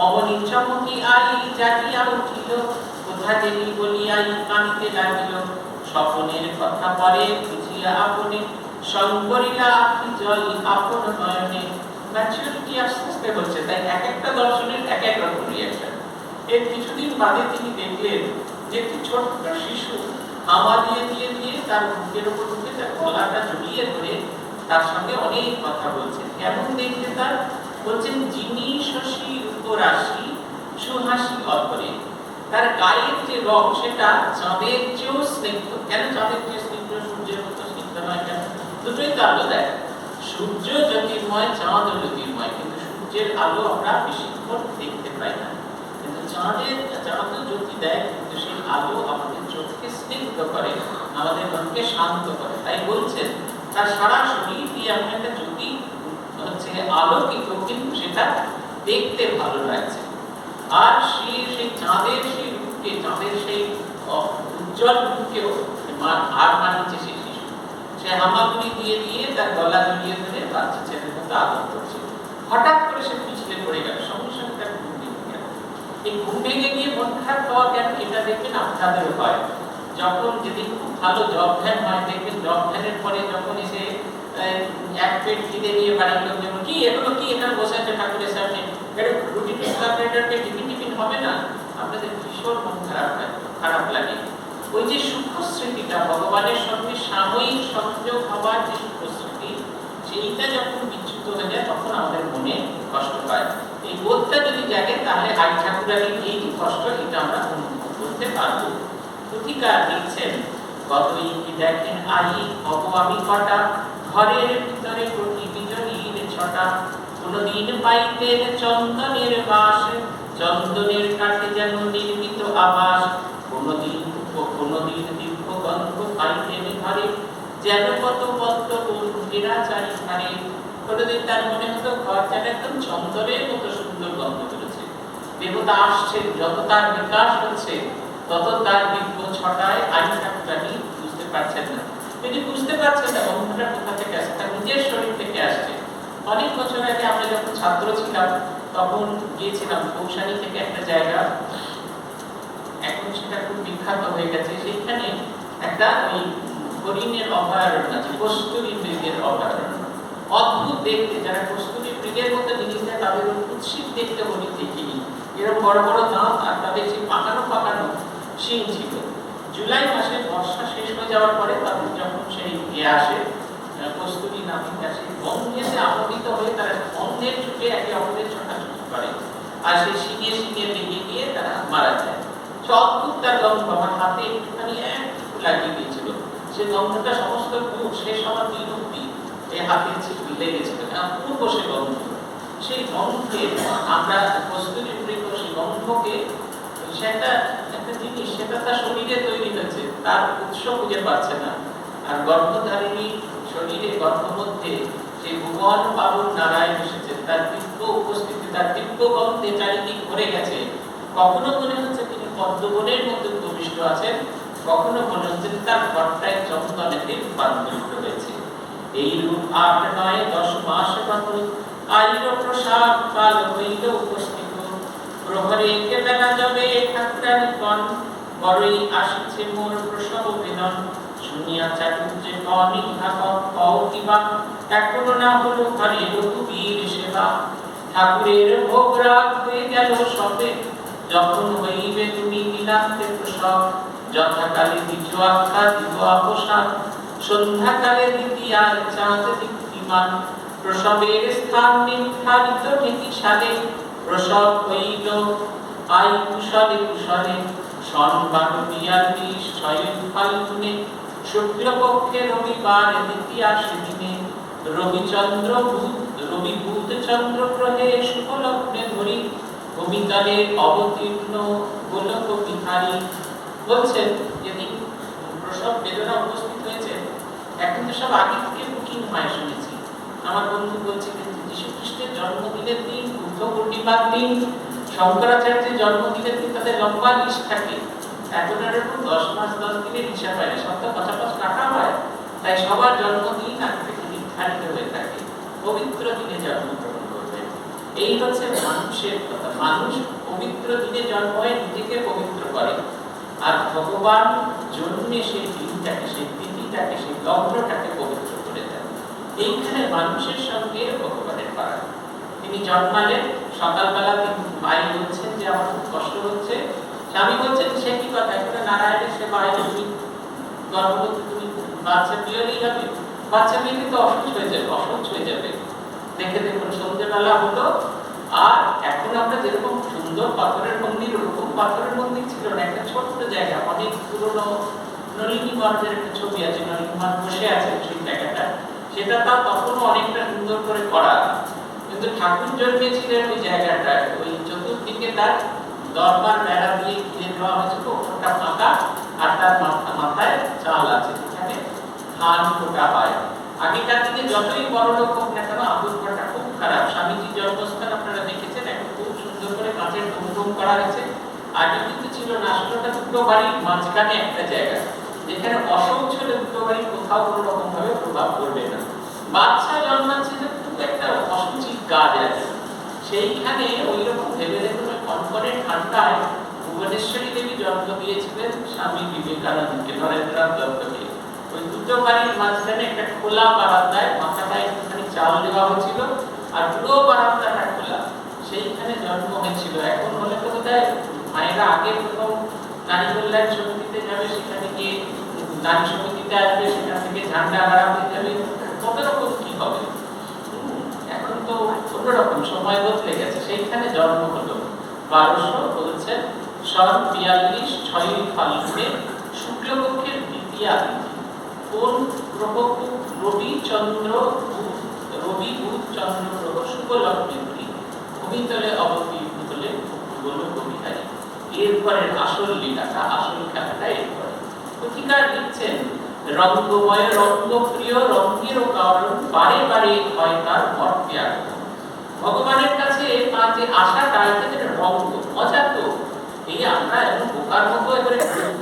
অবনী চমকি আই জাগিয়া উঠিল, কোথা গেলি বলিয়াই কাঁদিতে লাগিল। স্বপনের কথা পরে বুঝিয়া আপনে, সংবরিলা আখি জল আপন নয়নে। ম্যাচুরিটি আস্তে আস্তে হচ্ছে, তাই এক একটা দর্শনের এক এক রকম রিয়াকশন। এর কিছুদিন বাদে তিনি দেখলেন যে একটি ছোট্ট শিশু হাওয়া দিয়ে দিয়ে দিয়ে তার বুকের উপর উঠে তার গলাটা জড়িয়ে ধরে তার সঙ্গে অনেক কথা বলছেন। কেমন দেখতে তার? বলছেন যিনি শশী উপরাশি সুহাসি অধরে। তার গায়ের যে রং সেটা চাঁদের চেয়েও স্নিগ্ধ। কেন চাঁদের চেয়ে স্নিগ্ধ? সূর্যের মতো স্নিগ্ধ নয় কেন? দুটোই তো আলো দেয়। সূর্য জ্যোতির্ময়, চাঁদ জ্যোতির্ময়, কিন্তু সূর্যের আলো আমরা বেশিক্ষণ দেখতে পাই না। কিন্তু চাঁদ জ্যোতি দেয়, কিন্তু সেই আলো আমাদের চোখকে স্নিগ্ধ করে, আমাদের মনকে শান্ত করে। তাই বলছেন তার সারা শরীর দিয়ে এমন একটা জ্যোতি হচ্ছে আলোকিত, কিন্তু সেটা দেখতে ভালো লাগছে। আর সেই চাঁদের সেই রূপকে, চাঁদের সেই উজ্জ্বল রূপকেও হার মানিয়েছে সেই শিশু। সে হামাগুড়ি দিয়ে দিয়ে তার গলা জড়িয়ে ধরে বাচ্চা ছেলের মতো আদর করছে। হঠাৎ করে সে পিছলে পড়ে গেল, সঙ্গে সঙ্গে তার ঘুম ভেঙে গেল। এই ঘুম ভেঙে গিয়ে মন খারাপ হওয়া কেন? এটা দেখবেন আপনাদেরও হয়। যখন যেদিন খুব ভালো জব ধ্যান হয়, দেখবেন জব ধ্যানের পরে যখন এসে এক পেট খিদে নিয়ে বাড়ির লোক যেমন কি এগুলো কি এখানে বসে আছে ঠাকুরের সামনে, রুটি টিফিন হবে না, আপনাদের ভীষণ মন খারাপ লাগে। ওই যে সূক্ষ্ম স্মৃতিটা, ভগবানের সঙ্গে সাময়িক সংযোগ হওয়ার যে সূক্ষ্ম স্মৃতি, সেইটা যখন বিচ্যুত হয়ে যায় তখন আমাদের মনে কষ্ট পায়। এই বোধটা যদি জাগে তাহলে আই ঠাকুরানির এই যে কষ্ট, এটা আমরা অনুভব করতে পারবো। পুথিকার লিখছেন, কতই কি দেখেন আই হব আমি কটা, ঘরের ভিতরে কোটি বিজনীর ছটা। কোনদিন পাইতেন চন্দনের বাস, চন্দনের কাঠে যেন নির্মিত আবাস। কোনদিন দিব্য গন্ধ পাইতেন ঘরে, যেন কত পদ্ম ঘেরা চারিধারে। কোনদিন তার মনে হতো ঘর যেন একদম চন্দনের মতো সুন্দর গন্ধ করেছে। দেবতা আসছে, যত তার বিকাশ হচ্ছে তত তার দিব্য ছটায় আই ঠাকুরানি বুঝতে পারছেন না। তিনি বুঝতে পারছেন না গন্ধটা কোথা থেকে আসছে, তার নিজের শরীর থেকে আসছে। অনেক বছর আগে আমরা যখন ছাত্র ছিলাম তখন গিয়েছিলাম কৌশানী থেকে একটা জায়গা, এখন সেটা খুব বিখ্যাত হয়ে গেছে। সেইখানে একটা ওই হরিণের অভয়ারণ্য আছে, কস্তুরী মৃগের অভয়ারণ্য। দেখতে, যারা কস্তুরী মৃগের মতো জিনিস দেয় তাদের কুৎসিত দেখতে বলি দেখিনি। এরকম বড় বড় দাঁত আর তাদের সেই পাকানো পাকানো শিং ছিল। জুলাই মাসে বর্ষা শেষ হয়ে যাওয়ার পরে তাদের যখন সেই আসে কস্তুরী নাবিক আসে, গন্ধেতে আপতিত হয়ে তারা গন্ধের ছুটে একে অপরের ছোটাছুটি করে আর সেই শিঙে শিঙে লেগে গিয়ে তারা মারা যায়। অদ্ভুত তার গন্ধ, আমার হাতে একটুখানি একটু লাগিয়ে দিয়েছিল। সে গন্ধটা সমস্ত মুখ শেষ হওয়ার দিন অব্দি এই হাতের ছিপি লেগেছিল, পূর্ব সে গন্ধ। সেই গন্ধে আমরা কস্তুরী মৃগ, সেই গন্ধকে সেটা একটা জিনিস, সেটা তার শরীরে তৈরি হয়েছে, তার উৎস খুঁজে পাচ্ছে না। আর গর্ভধারিণী শরীরে গর্ভমধ্যে সেই ভুবন বাবুর নারায়ণ এসেছে, তার দিব্য উপস্থিতি, তার দিব্য গন্ধে চারিদিক ভরে গেছে। কখনো মনে হচ্ছে তিনি পদ্মবনের মধ্যে প্রবিষ্ট আছেন, কখনো মনে হচ্ছে তার ঘরটায় চন্দনেতে রূপান্তরিত হয়েছে। এই রূপ ৮-৯-১০ মাস মতো আইল প্রসাদ কাল হইল উপস্থিত। প্রহরে কেবেলা যাবে ঠাকুরানী কন, বড়ই আসিছে মোর প্রসব বেদন। শুনিয়া চাটুর্যে কনি ভাবক কও কিবা, এখনো না হলো ঘরে রঘুবীর সেবা। ঠাকুরের ভোগ রাগ হয়ে গেল সবে, যখন হইবে তুমি দিনান্তে প্রসব। যথাকালে দিজ আখ্যা দিব অবসান, সন্ধ্যাকালে দ্বিতীয়ার চাঁদ দীপ্তিমান। প্রসবের স্থান নির্ধারিত ঠিকই সালে, প্রসব হইল আই কুশলে কুশলে। সন ১২-৪২ ৬ ফাল্গুনে, শুক্লপক্ষে রবিবার দ্বিতীয়া সেদিনে। রবিচন্দ্র রবি বুধ চন্দ্র গ্রহে শুভলগ্নে ধরি, ভূমিতলে অবতীর্ণ গোলক বিহারী। বলছেন যেদিন প্রসব বেদনা উপস্থিত হয়েছে, এখন তো সব আগে থেকে বুকিং হয় শুনেছি। আমার বন্ধু বলছে কিন্তু যীশু খ্রিস্টের জন্মদিনের দিন, বুদ্ধ পূর্ণিমার দিন, শঙ্করাচার্যের জন্মদিনের দিন তাদের লম্বা লিস্ট থাকে। এখন আর এরকম ১০ মাস ১০ দিনের হিসাব হয় না, সব তো ৫০ কাটা হয়। তাই সবার জন্মদিন আগে থেকে নির্ধারিত হয়ে থাকে, পবিত্র দিনে জন্মগ্রহণ করবে। এই হচ্ছে মানুষের কথা। মানুষ পবিত্র দিনে জন্ম হয়ে নিজেকে পবিত্র করে, আর ভগবান জন্মে সেই দিনটাকে, সেই তিথিটাকে, সেই লগ্নটাকে পবিত্র করে দেন। এইখানে মানুষের সঙ্গে ভগবানের পারা। তিনি জন্মালেন, সকালবেলা তিনি মাই বলছেন যে আমার খুব কষ্ট হচ্ছে। স্বামী বলছেন সে কি কথা, এখানে নারায়ণের সেবায় তুমি গর্ভবতী, তুমি বাচ্চা বিয়েই হবে, বাচ্চা বিয়ে কিন্তু অসহ্য হয়ে যাবে, অসহ্য হয়ে যাবে। দেখে দেখুন সন্ধ্যেবেলা হলো, আর এখন আমরা যেরকম সুন্দর পাথরের মন্দির, ওরকম পাথরের মন্দির ছিল না, একটা ছোট্ট জায়গা, অনেক পুরনো নলিনী মঠের একটা ছবি আছে, নলিনী মঠ বসে আছে সেই জায়গাটা, সেটা তাও তখনও অনেকটা সুন্দর করে করা। কিন্তু ঠাকুর জন্মেছিলেন ওই জায়গাটায়, ওই চতুর্দিকে তার দরবার বেড়া দিয়ে ঘিরে দেওয়া হয়েছিল, ওটা ফাঁকা, আর তার মাথায় চাল আছে, যেখানে ধান ফোটা হয়। আগেকার দিনে যতই বড় লোক হোক না কেন, আদর্শটা খুব খারাপ। স্বামীজির জন্মস্থান আপনারা দেখেছেন, একটা খুব সুন্দর করে কাঁচের ডোম করা হয়েছে। আগে কিন্তু ছিল না, আসলে ওটা দুটো বাড়ির মাঝখানে একটা জায়গা, যেখানে অশৌচ হলে দুটো বাড়ির কোথাও কোনো রকম ভাবে প্রভাব পড়বে না। বাচ্চা জন্মাচ্ছে যে খুব একটা অসুচিত কাজ আছে, সেইখানে ওই রকম ভেবে দেখুন কনকনে ঠান্ডায় ভুবনেশ্বরী দেবী জন্ম দিয়েছিলেন স্বামী বিবেকানন্দকে, নরেন্দ্রনাথ দত্তকে। ওই দুটো বাড়ির মাঝখানে একটা খোলা বারান্দায় মাথাটায় একটুখানি চাল দেওয়া হয়েছিল, আর পুরো বারান্দাটা খোলা, সেইখানে জন্ম হয়েছিল। এখন হলে তো বোধহয় মায়েরা আগে প্রথম নারী কল্যাণ সমিতিতে যাবে, সেখানে গিয়ে নারী সমিতিতে আসবে, সেখান থেকে ঝান্ডা হারা হয়ে যাবে, কত রকম কি হবে। এখন তো অন্যরকম সময় বদলে গেছে। সেইখানে জন্ম হলো ১২০০ বলছেন সন ৪২ ৬ ফাল্গুনে, শুক্লপক্ষের দ্বিতীয়া তিথি। কোন গ্রহ? রবি চন্দ্র বুধ, রবি বুধ চন্দ্র গ্রহ শুভ লগ্নে ধরি, ভূমিতলে অবতীর্ণ হলে গোলক বিহারী। এরপরে আসল লীলাটা, আসল খেলাটা এরপরে। প্রতিকার লিখছেন রঙ্গময় রঙ্গপ্রিয়, রঙ্গেরও কারণ বারে বারে হয় তার মর্তে আগমন। ভগবানের কাছে তার যে আশাটা, এটা যেন রঙ্গ, মজা। তো এই আমরা এমন বোকার মতো এবারে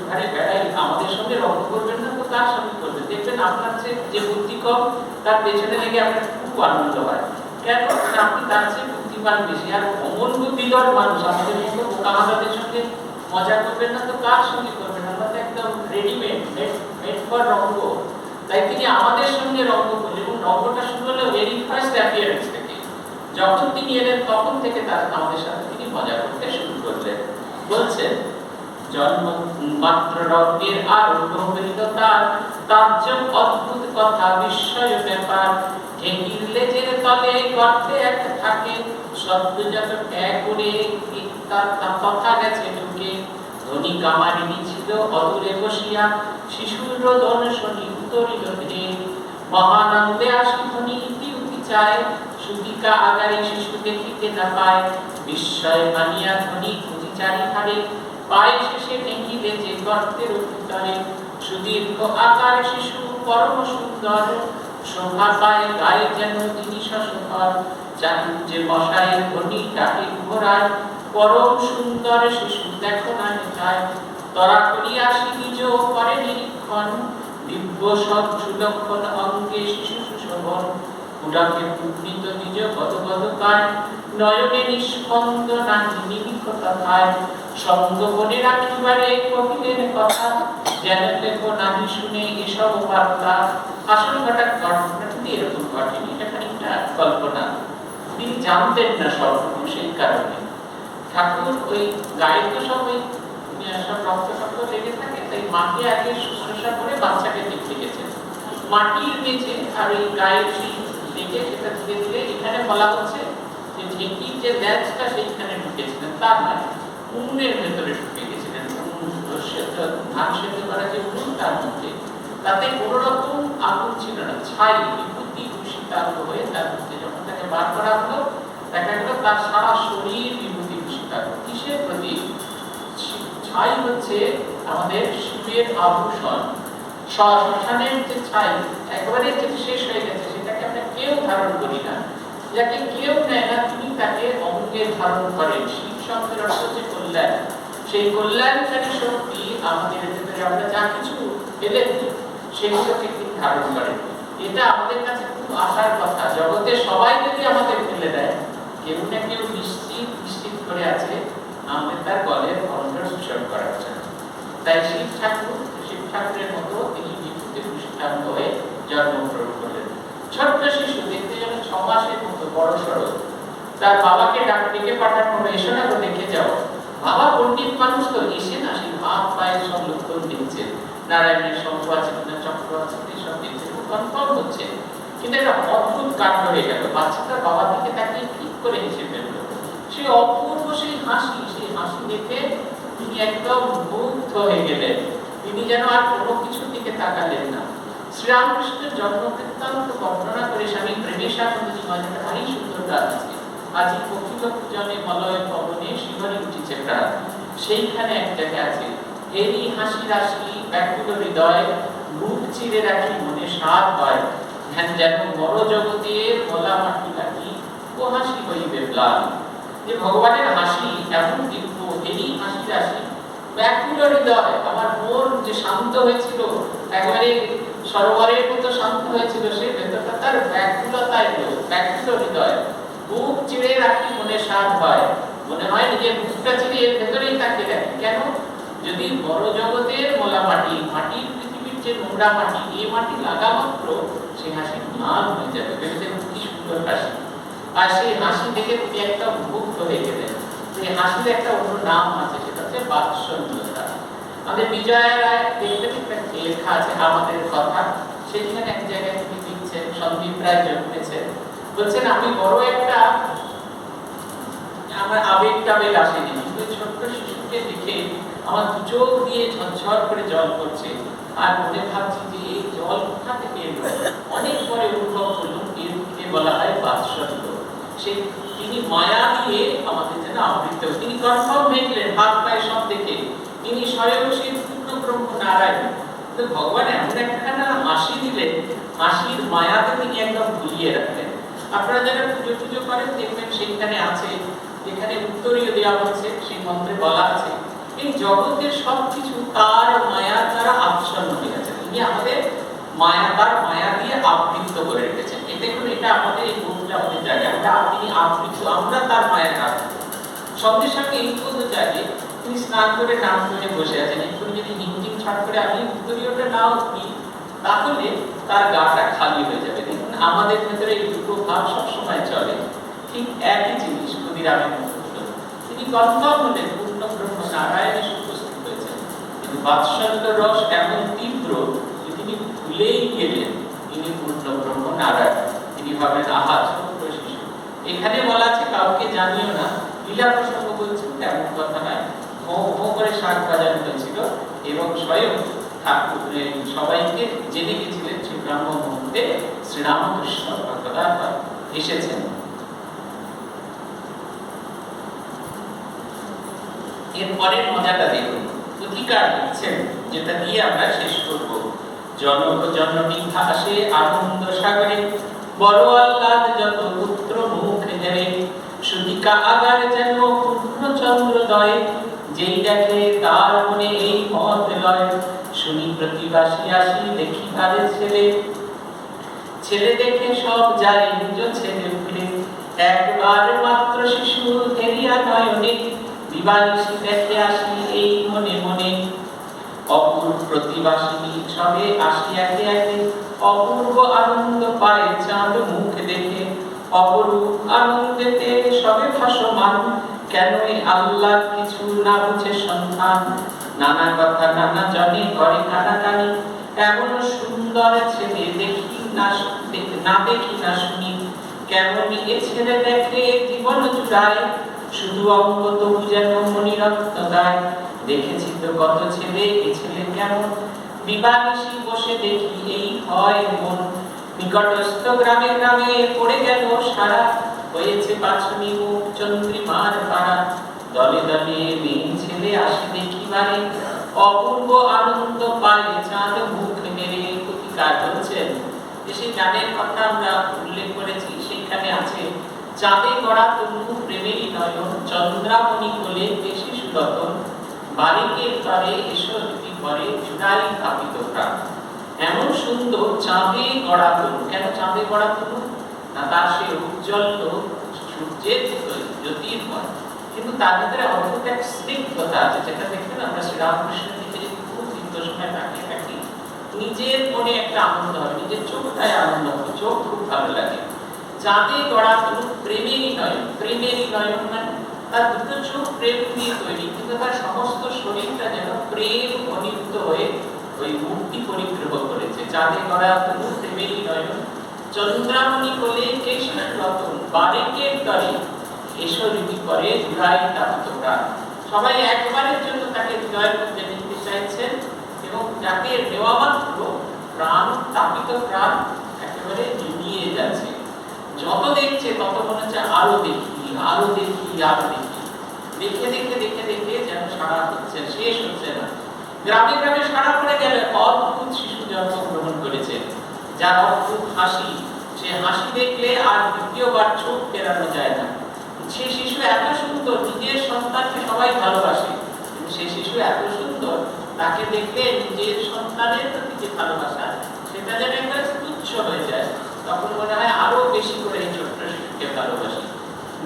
ঘরে বেড়াই, আমাদের সঙ্গে রঙ্গ করবেন না তো কার সঙ্গে করবেন? দেখবেন আপনার যে বুদ্ধি কম, তার পেছনে লেগে আপনার খুব আনন্দ হয়। কেন? আপনি তার চেয়ে বুদ্ধিমান বেশি। আর অমন বুদ্ধিধর মানুষ আমাদের মতো বোকা আমাদের সঙ্গে মজা করবেন না তো কার সঙ্গে করবেন? আমরা তো একদম রেডিমেড, মেড ফর রঙ্গ। তাই তিনি আমাদের সঙ্গে রঙ্গ করলেন, এবং রঙ্গটা শুরু হলো ভেরি ফার্স্ট অ্যাপিয়ারেন্স থেকে, যখন তিনি এলেন তখন থেকে তার আমাদের সাথে তিনি মজা করতে শুরু করলেন। বলছেন, জন্ম মাত্র রঙের আরম্ভ হইল তার, তাজ্জব অদ্ভুত কথা বিস্ময় ব্যাপার। ঢেকির লেজের তলে গর্তে এক থাকে, সদ্যজাত ত্যাগ করে তার কথা গেছে ঢুকে। ধনী কামারিনী ছিল অদূরে বসিয়া, শিশুর রোদন শনি উতরিল ধীরে। মহানন্দে আসি ধনী ইতি উতি চায়, সুতিকা আগারে শিশু দেখিতে না পায়। বিস্ময় মানিয়া ধনী খুঁজি চারিধারে, পায় শেষে ঢেকিলে যে গর্তের উত্তরে। সুদীর্ঘ আকার শিশু পরম সুন্দর, শোভা পায় গায়ে যেন তিনি শশধর। চাটুর্যে বসায় ধনী তাকে ঘোরায়, পরম সুন্দর শিশু দেখো না নেতায়। তরা করিয়া আসি নিজ করে নিরীক্ষণ, দিব্য সব সুলক্ষণ অঙ্গে শিশু সুশোভন। পুরাকে পুত্রিত নিজ গদগদ পায়, নয়নে নিষ্পন্দ নাহি নিমিখতা পায়। সঙ্গ বনে রাখিবারে কহিলেন কথা, যেন দেখো নাহি শুনে এসব বার্তা। আসল ঘটনাটি এরকম ঘটেনি, এটা খানিকটা কল্পনা। তিনি জানতেন না সবটুকু, সেই কারণে ঠাকুর ওই গায়ে তো সব ওই সব রক্ত শক্ত লেগে থাকে, তাই মাকে আগে শুশ্রূষা করে বাচ্চাকে দেখতে গেছেন। মাটির মেঝে আর ওই গায়ের সেই লেগে সেটা ধীরে ধীরে এখানে বলা হচ্ছে যে ঢেকির যে ল্যাচটা সেইখানে ঢুকেছিলেন, তার মানে উনুনের ভেতরে ঢুকে গেছিলেন। ধান সেদ্ধ করা যে উনুন, তার মধ্যে তাতে কোনো রকম আগুন ছিল না, ছাই বিভূতি দূষিতাঙ্গ হয়ে তার মধ্যে যখন তাকে বার করা হলো, দেখা গেল তার সারা শরীর বিভূতি দূষিতাঙ্গ। কিসের প্রতি? ছাই হচ্ছে আমাদের শিবের আভূষণ। শ্মশানের যে ছাই একেবারে যেটা শেষ হয়ে গেছে, সেটাকে আমরা কেউ ধারণ করি না, যাকে কেউ নেয় না তিনি তাকে অঙ্গে ধারণ করেন। শিব শব্দের অর্থ যে কল্যাণ, সেই কল্যাণকারী শক্তি আমাদের ভেতরে আমরা যা কিছু ফেলে দিই সেগুলোকে তিনি ধারণ করেন। এটা আমাদের কাছে খুব আশার কথা। জগতে সবাই যদি আমাদের ফেলে দেয়, কেউ না কেউ নিশ্চিত করে আছে আমাদের তার গলের অঙ্গ শোষণ করার জন্য। তাই শিব ঠাকুরের মতো তিনি বিভূতি দূষিতাঙ্গ হয়ে জন্মগ্রহণ করলেন। ছোট্ট শিশু, দেখতে যেন 6 মাসের মতো বড় সড়ো। তার বাবাকে ডেকে পাঠানো হলো, এসো না গো দেখে যাও। বাবা পণ্ডিত মানুষ তো, এসে না সেই হাত পায়ের সব লোকজন দেখছে, নারায়ণের শঙ্খ আছে কিনা, চক্র আছে কিনা সব দেখছে, কনফার্ম হচ্ছে। কিন্তু একটা অদ্ভুত কাণ্ড হয়ে গেল। বাচ্চাটার বাবার দিকে তাকিয়ে ঠিক করে হেসে ফেললো। সেই অপূর্ব সেই হাসি দেখে তিনি একদম মুগ্ধ হয়ে গেলেন। তিনি যেন আর কোনো কিছুর দিকে তাকালেন না। শ্রীরামকৃষ্ণের জন্ম বৃত্তান্ত বর্ণনা করে স্বামী প্রেমেশানন্দজি মহারাজের ভারী সুন্দর গান আছে। আজি কপিল পূজনে মলয় পবনে শিহরি উঠিছে প্রাণ। সেইখানে এক জায়গা আছে, এরই হাসি রাশি ব্যাকুল হৃদয়, বুক চিরে রাখি মনে সাধ হয়। ধ্যান যেন বড় জগতের মোলা মাটি রাখি, ও হাসি হইবে প্লান। যে ভগবানের হাসি এমন দিব্য, এরই হাসি রাশি ব্যাকুল হৃদয়। আমার মন যে শান্ত হয়েছিল, একেবারে সরোবরের মতো শান্ত হয়েছিল, সে ভেতরটা তার ব্যাকুলতায় ব্যাকুল হৃদয়। বুক চিড়ে রাখি মনে সাধ হয়, মনে হয় নিজের বুকটা চিড়ে এর ভেতরেই তাকিয়ে রাখি। কেন? যদি বড় জগতের মোলা মাটির পৃথিবীর যে নোংরা মাটি, এই মাটি লাগা মাত্র সেই হাসি ম্লান হয়ে যাবে। ভেবে কি সুন্দর হাসি। আর সেই হাসি দেখে তিনি একটা মুগ্ধ হয়ে গেলেন। সেই হাসির একটা অন্য নাম আছে, সেটা হচ্ছে বাৎসল্যতা। আমাদের বিজয়া রায় দেখবেন একটা লেখা আছে আমাদের কথা, সেখানে এক জায়গায় তিনি লিখছেন, সন্দীপ রায় জন্মেছেন, বলছেন আমি বড় একটা আমার আবেগ টাবেগ আসেনি, কিন্তু ছোট্ট শিশুকে দেখে আমার দু চোখ দিয়ে ঝরঝর করে জল পড়ছে। আর মনে ভাবছি যে এই জল কোথা থেকে এলো। অনেক পরে অনুভব করলাম এরকে বলা হয় বাৎসল্য। সেই তিনি মায়া দিয়ে আমাদের যেন আবৃত। তিনি কনফার্ম হয়ে গেলেন হাত পায়ে সব দেখে, তিনি স্বয়ং সেই পূর্ণ ব্রহ্ম নারায়ণ। তো ভগবান এমন একখানা হাসি দিলেন, হাসির মায়াতে তিনি একদম ভুলিয়ে রাখলেন। আপনারা যারা পুজো করেন দেখবেন সেইখানে আছে, যেখানে উত্তরীয় দেওয়া হচ্ছে, সেই মন্ত্রে বলা আছে এই জগতের সবকিছু তার মায়া দ্বারা আচ্ছন্ন হয়ে গেছে। তিনি আমাদের মায়া দিয়ে আবৃত করে রেখেছেন। এটা আমাদের এই গুণটা আমাদের জায়গা, তিনি আবৃত, আমরা তার মায়া আবৃত। সঙ্গে সঙ্গে এই পর্যন্ত জায়গায় তিনি স্নান করে নাম করে বসে আছেন। একটু যদি হিমটিম ছাড় করে আমি উত্তরীয়টা নাও দিই, তাহলে তার গাটা খালি হয়ে যাবে। দেখুন আমাদের ভেতরে এই দুটো ভাব সবসময় চলে, ঠিক একই জিনিস ক্ষুদিরামের মতো হলো। তিনি কনফার্ম হলেন পূর্ণ ব্রহ্ম নারায়ণ এসে উপস্থিত হয়েছেন, কিন্তু বাৎসল্য রস এমন তীব্র যে তিনি ভুলেই গেলেন তিনি পূর্ণ ব্রহ্ম নারায়ণ। তিনি ভাবেন আহা ছোট্ট শিশু। এখানে বলা আছে কাউকে জানিও না, লীলা প্রসঙ্গ বলছেন তেমন কথা নয়। মো মো করে শাক বাজানো হয়েছিল এবং স্বয়ং ঠাকুর সবাইকে জেনে গেছিলেন যে ব্রহ্ম মুহূর্তে শ্রীরামকৃষ্ণ ভগবান এসেছেন। এরপরের মজাটা দেখুন, অধিকার দিচ্ছেন, যেটা দিয়ে আমরা শেষ করব। জনক জননী ভাসে আনন্দ সাগরে, বড় আহ্লাদ যত পুত্র মুখে ধরে, সুধিকা আগার যেন পূর্ণ চন্দ্রোদয়, যেই দেখে তার মনে এই মত লয়। শুনি প্রতিবাসী আসি দেখি তাদের ছেলে, ছেলে দেখে সব যায় নিজ ছেলে ফিরে, একবার মাত্র শিশু ধেরিয়া নয়নে, দিবানিশি দেখে আসি এই মনে মনে। অপূর্ব প্রতিবাসিনী সবে আসি একে একে, অপূর্ব আনন্দ পায় চাঁদ মুখ দেখে, অপরূপ আনন্দেতে সবে ভাসমান, কেন এই আল্লাহ কিছু না বুঝে সন্ধান। নানা কথা নানা জনে করে কানাকানি, এমন সুন্দর ছেলে দেখি না দেখি না শুনি, কেমন এ ছেলে দেখে জীবন জুড়ায়, শুধু অঙ্গ তবু যেন মণিরত্ন গায়। দেখেছি তো কত ছেলে, এ ছেলে কেমন, দিবানিশি বসে দেখি এই হয় মন। নিকটস্থ গ্রামে গ্রামে পড়ে গেল সারা, হয়েছে বাছনি মুখ চন্দ্রিমার পাড়া। দলে দলে মেয়ে ছেলে আসে দেখিবারে, অপূর্ব আনন্দ পায় চাঁদ মুখ মেরে। প্রতিকার হচ্ছেন সেই গানের কথা আমরা উল্লেখ করেছি, সেখানে আছে চাঁদে গড়া তনু প্রেমেরই নয়ন, চন্দ্রামণি কোলে দেশে সুরতন, বালিকের তরে এসো রীতি করে জুড়াই কাঁপিত প্রাণ। এমন সুন্দর চাঁদে গড়া তনু, কেন চাঁদে গড়া তনু না, তার সে উজ্জ্বল সূর্যের জ্যোতির্ময়, কিন্তু তার ভিতরে অদ্ভুত এক স্নিগ্ধতা আছে, যেটা দেখবেন আমরা শ্রীরামকৃষ্ণের দিকে যদি খুব দীর্ঘ সময় তাকিয়ে থাকি, নিজের মনে একটা আনন্দ হবে, নিজের চোখটায় আনন্দ হবে, চোখ খুব ভালো লাগে। চাঁদে গড়া তনু প্রেমেরই নয়ন, প্রেমেরই নয়ন মানে তার দুটো চোখ প্রেম দিয়ে তৈরি, কিন্তু তার সমস্ত শরীরটা যেন প্রেম ঘনীভূত হয়ে ওই মূর্তি পরিগ্রহ করেছে। চাঁদে গড়া তনু প্রেমেরই নয়ন, চন্দ্রামণি কোলে কেশে রতন, বালিকের তরে এসো রীতি করে জুড়াই তাপিত প্রাণ। সবাই একবারের জন্য তাকে হৃদয়ের মধ্যে নিতে চাইছেন, এবং যাকে নেওয়া মাত্র প্রাণ তাপিত প্রাণ একেবারে জুড়িয়ে যাচ্ছে। যত দেখছে তত মনে হচ্ছে আরো দেখি আরো দেখি আরো দেখি, দেখে দেখে দেখে দেখে যেন সারা হচ্ছে, শেষ হচ্ছে না। গ্রামে গ্রামে সারা পড়ে গেলে অদ্ভুত শিশু জন্মগ্রহণ করেছে, যার অদ্ভুত হাসি, সে হাসি দেখলে আর দ্বিতীয়বার চোখ ফেরানো যায় না। সে শিশু এত সুন্দর, নিজের সন্তানকে সবাই ভালোবাসে, কিন্তু সে শিশু এত সুন্দর, তাকে দেখলে নিজের সন্তানের প্রতি যে ভালোবাসা সেটা যেন একটা তুচ্ছ হয়ে যায়। তখন মনে হয় আরো বেশি করে এই ছোট্ট শিশুকে ভালোবাসি।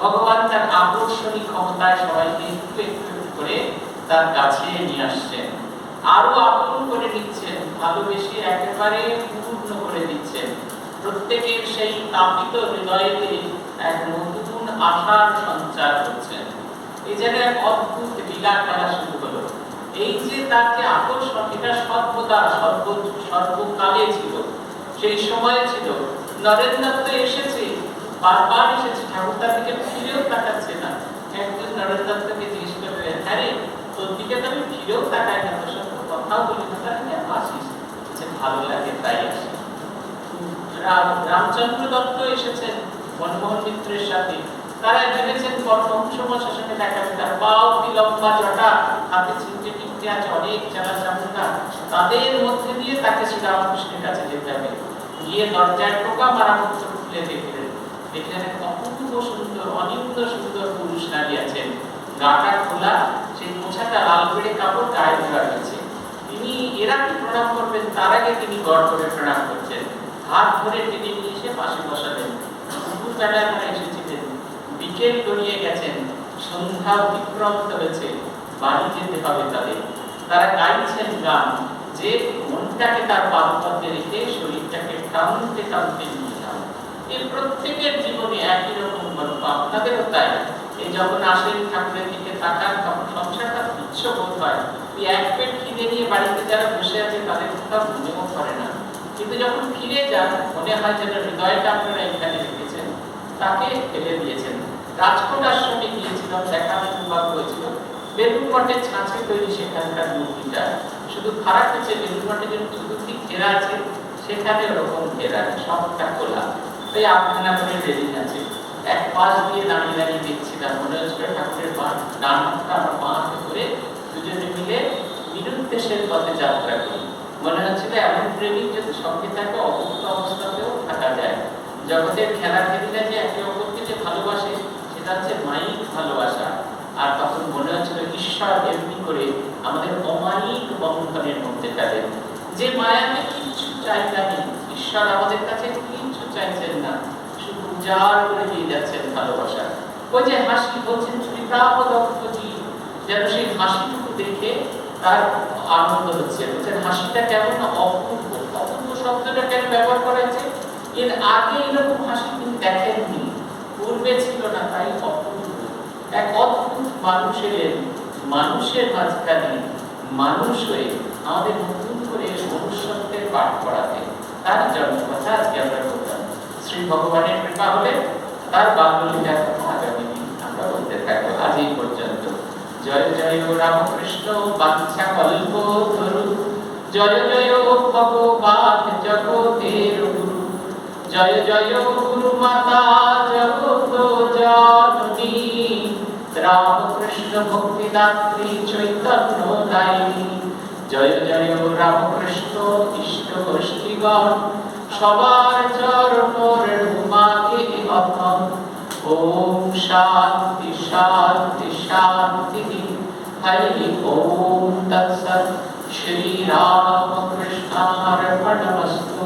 ভগবান তার আকর্ষণী ক্ষমতায় সবাইকে একটু একটু করে তার কাছে নিয়ে আসছেন, আরো আপন করে নিচ্ছেন, ভালোবেসে একেবারে পূর্ণ করে দিচ্ছেন। প্রত্যেকের সেই তাপিত হৃদয়েতে এক নতুন আশার সঞ্চার হচ্ছেন। এই যেন এক অদ্ভুত লীলা খেলা শুরু হলো। এই যে তার যে আকর্ষণ, এটা সর্বদা সর্বকালে ছিল, সেই সময়ে ছিল। নরেন্দ্র দত্ত এসেছে, বারবার এসেছে, ঠাকুর তার দিকে ফিরেও তাকাচ্ছে না। একজন নরেন্দ্র দত্তকে জিজ্ঞেস করলেন, আরে তোর দিকে তো আমি ফিরেও তাকাই না, তোর সঙ্গে কথাও বলি না, তাহলে কেন আসিস? ভালো লাগে তাই আসি। রামচন্দ্র দত্ত এসেছেন মনমোহন মিত্রের সাথে, তারা ভেবেছেন পরমহংসমশার সাথে দেখা, তার পাও লম্বা জটা, হাতে চিনতে টিপতে আছে অনেক চালা চামুন্ডা, তাদের মধ্যে দিয়ে তাকে শ্রীরামকৃষ্ণের কাছে যেতে হবে। গিয়ে দরজায় টোকা মারা মতো খুলে দেখলেন, দেখলেন অপূর্ব সুন্দর অনিন্দ সুন্দর পুরুষ নারী আছেন, গাটা খোলা, সেই মোছাটা লাল করে কাপড় গায়ে দেওয়া রয়েছে। তিনি এরা কি প্রণাম করবেন, তার আগে তিনি গড় করে প্রণাম করছেন, হাত ধরে টেনে নিয়ে এসে পাশে বসালেন। দুপুরবেলায় তারা এসেছিলেন, বিকেল গড়িয়ে গেছেন, সন্ধ্যা অতিক্রান্ত হয়েছে, বাড়ি যেতে হবে তাদের। তারা গাইছেন গান, যে মনটাকে তার পাদপদ্মে রেখে শরীরটাকে টানতে টানতে নিয়ে যাও। আপনাদেরও তাই। এই যখন আসেন ঠাকুরের দিকে তাকান তখন সংসারটা তুচ্ছ বোধ হয়। এই এক পেট খিদে নিয়ে বাড়িতে যারা বসে আছে তাদের কথা মনেও করে না, কিন্তু যখন ফিরে যান মনে হয় যেন হৃদয়টা আপনারা এখানে রেখেছেন, তাকে ফেলে দিয়েছেন। রাজকোট আশ্রমে গিয়েছিলাম, দেখার সৌভাগ্য হয়েছিল। বেলুন মঠের ছাঁচে তৈরি সেখানকার মূর্তিটা, শুধু ফারাক হচ্ছে বেলুন মঠে যেন চতুর্দিক ঘেরা আছে, সেখানে ওরকম ঘেরা সবটা খোলা, তাই আধখানা করে রেলিং আছে। এক পাশ দিয়ে দাঁড়িয়ে দাঁড়িয়ে দেখছিলাম, মনে হচ্ছিল ঠাকুরের ডান হাতটা আমার বাঁ হাতে করে দুজনে মিলে নিরুদ্দেশের পথে যাত্রা করি। মনে হচ্ছিল এমন প্রেমিক যদি সঙ্গে থাকে অবস্থা অবস্থাতেও থাকা যায়। জগতের খেলা খেলিরা যে একে অপরকে যে ভালোবাসে সেটা হচ্ছে মাইক ভালোবাসা। আর তখন মনে হচ্ছিল ঈশ্বর এমনি করে আমাদের অমায়িক বন্ধনের মধ্যে ফেলেন, যে মায়াতে কিছু চাইতা নেই। ঈশ্বর আমাদের কাছে কিছু চাইছেন না, শুধু উজাড় করে দিয়ে যাচ্ছেন ভালোবাসা। ওই যে হাসি বলছেন শ্রীতাপদত্তজি, যেন সেই হাসিটুকু দেখে তার আনন্দ হচ্ছে। বলছেন হাসিটা কেমন না অপূর্ব। অপূর্ব শব্দটা কেন ব্যবহার করা হয়েছে? এর আগে এরকম হাসি তিনি দেখেননি, পূর্বে ছিল না, তাই অপূর্ব। এক অদ্ভুত মানুষের মাঝখানে মানুষ হয়ে আমাদের নতুন করে মনুষ্যত্বের পাঠ করাতে তার জন্মকথা আজকে আমরা বললাম। শ্রী ভগবানের কৃপা হলে তার বাল্যলীলার কথা আগামী দিন আমরা বলতে থাকবো। আজ এই পর্যন্ত। জয় জয় রামকৃষ্ণ বাঞ্ছা কল্পতরু, জয় জয় ভগবান জগতের গুরু, জয় জয় গুরু মাতা জগত জননী, রামকৃষ্ণ ভক্তিদাত্রী চৈতন্য দায়িনী। জয় জয় রামকৃষ্ণ ইষ্ট গোষ্ঠীগণ, সবার চরণ রেণুমাকে অথম। ওম শান্তি শান্তি শান্তি। হরি ওম তৎসৎ। শ্রী রামকৃষ্ণার্পণমস্তু।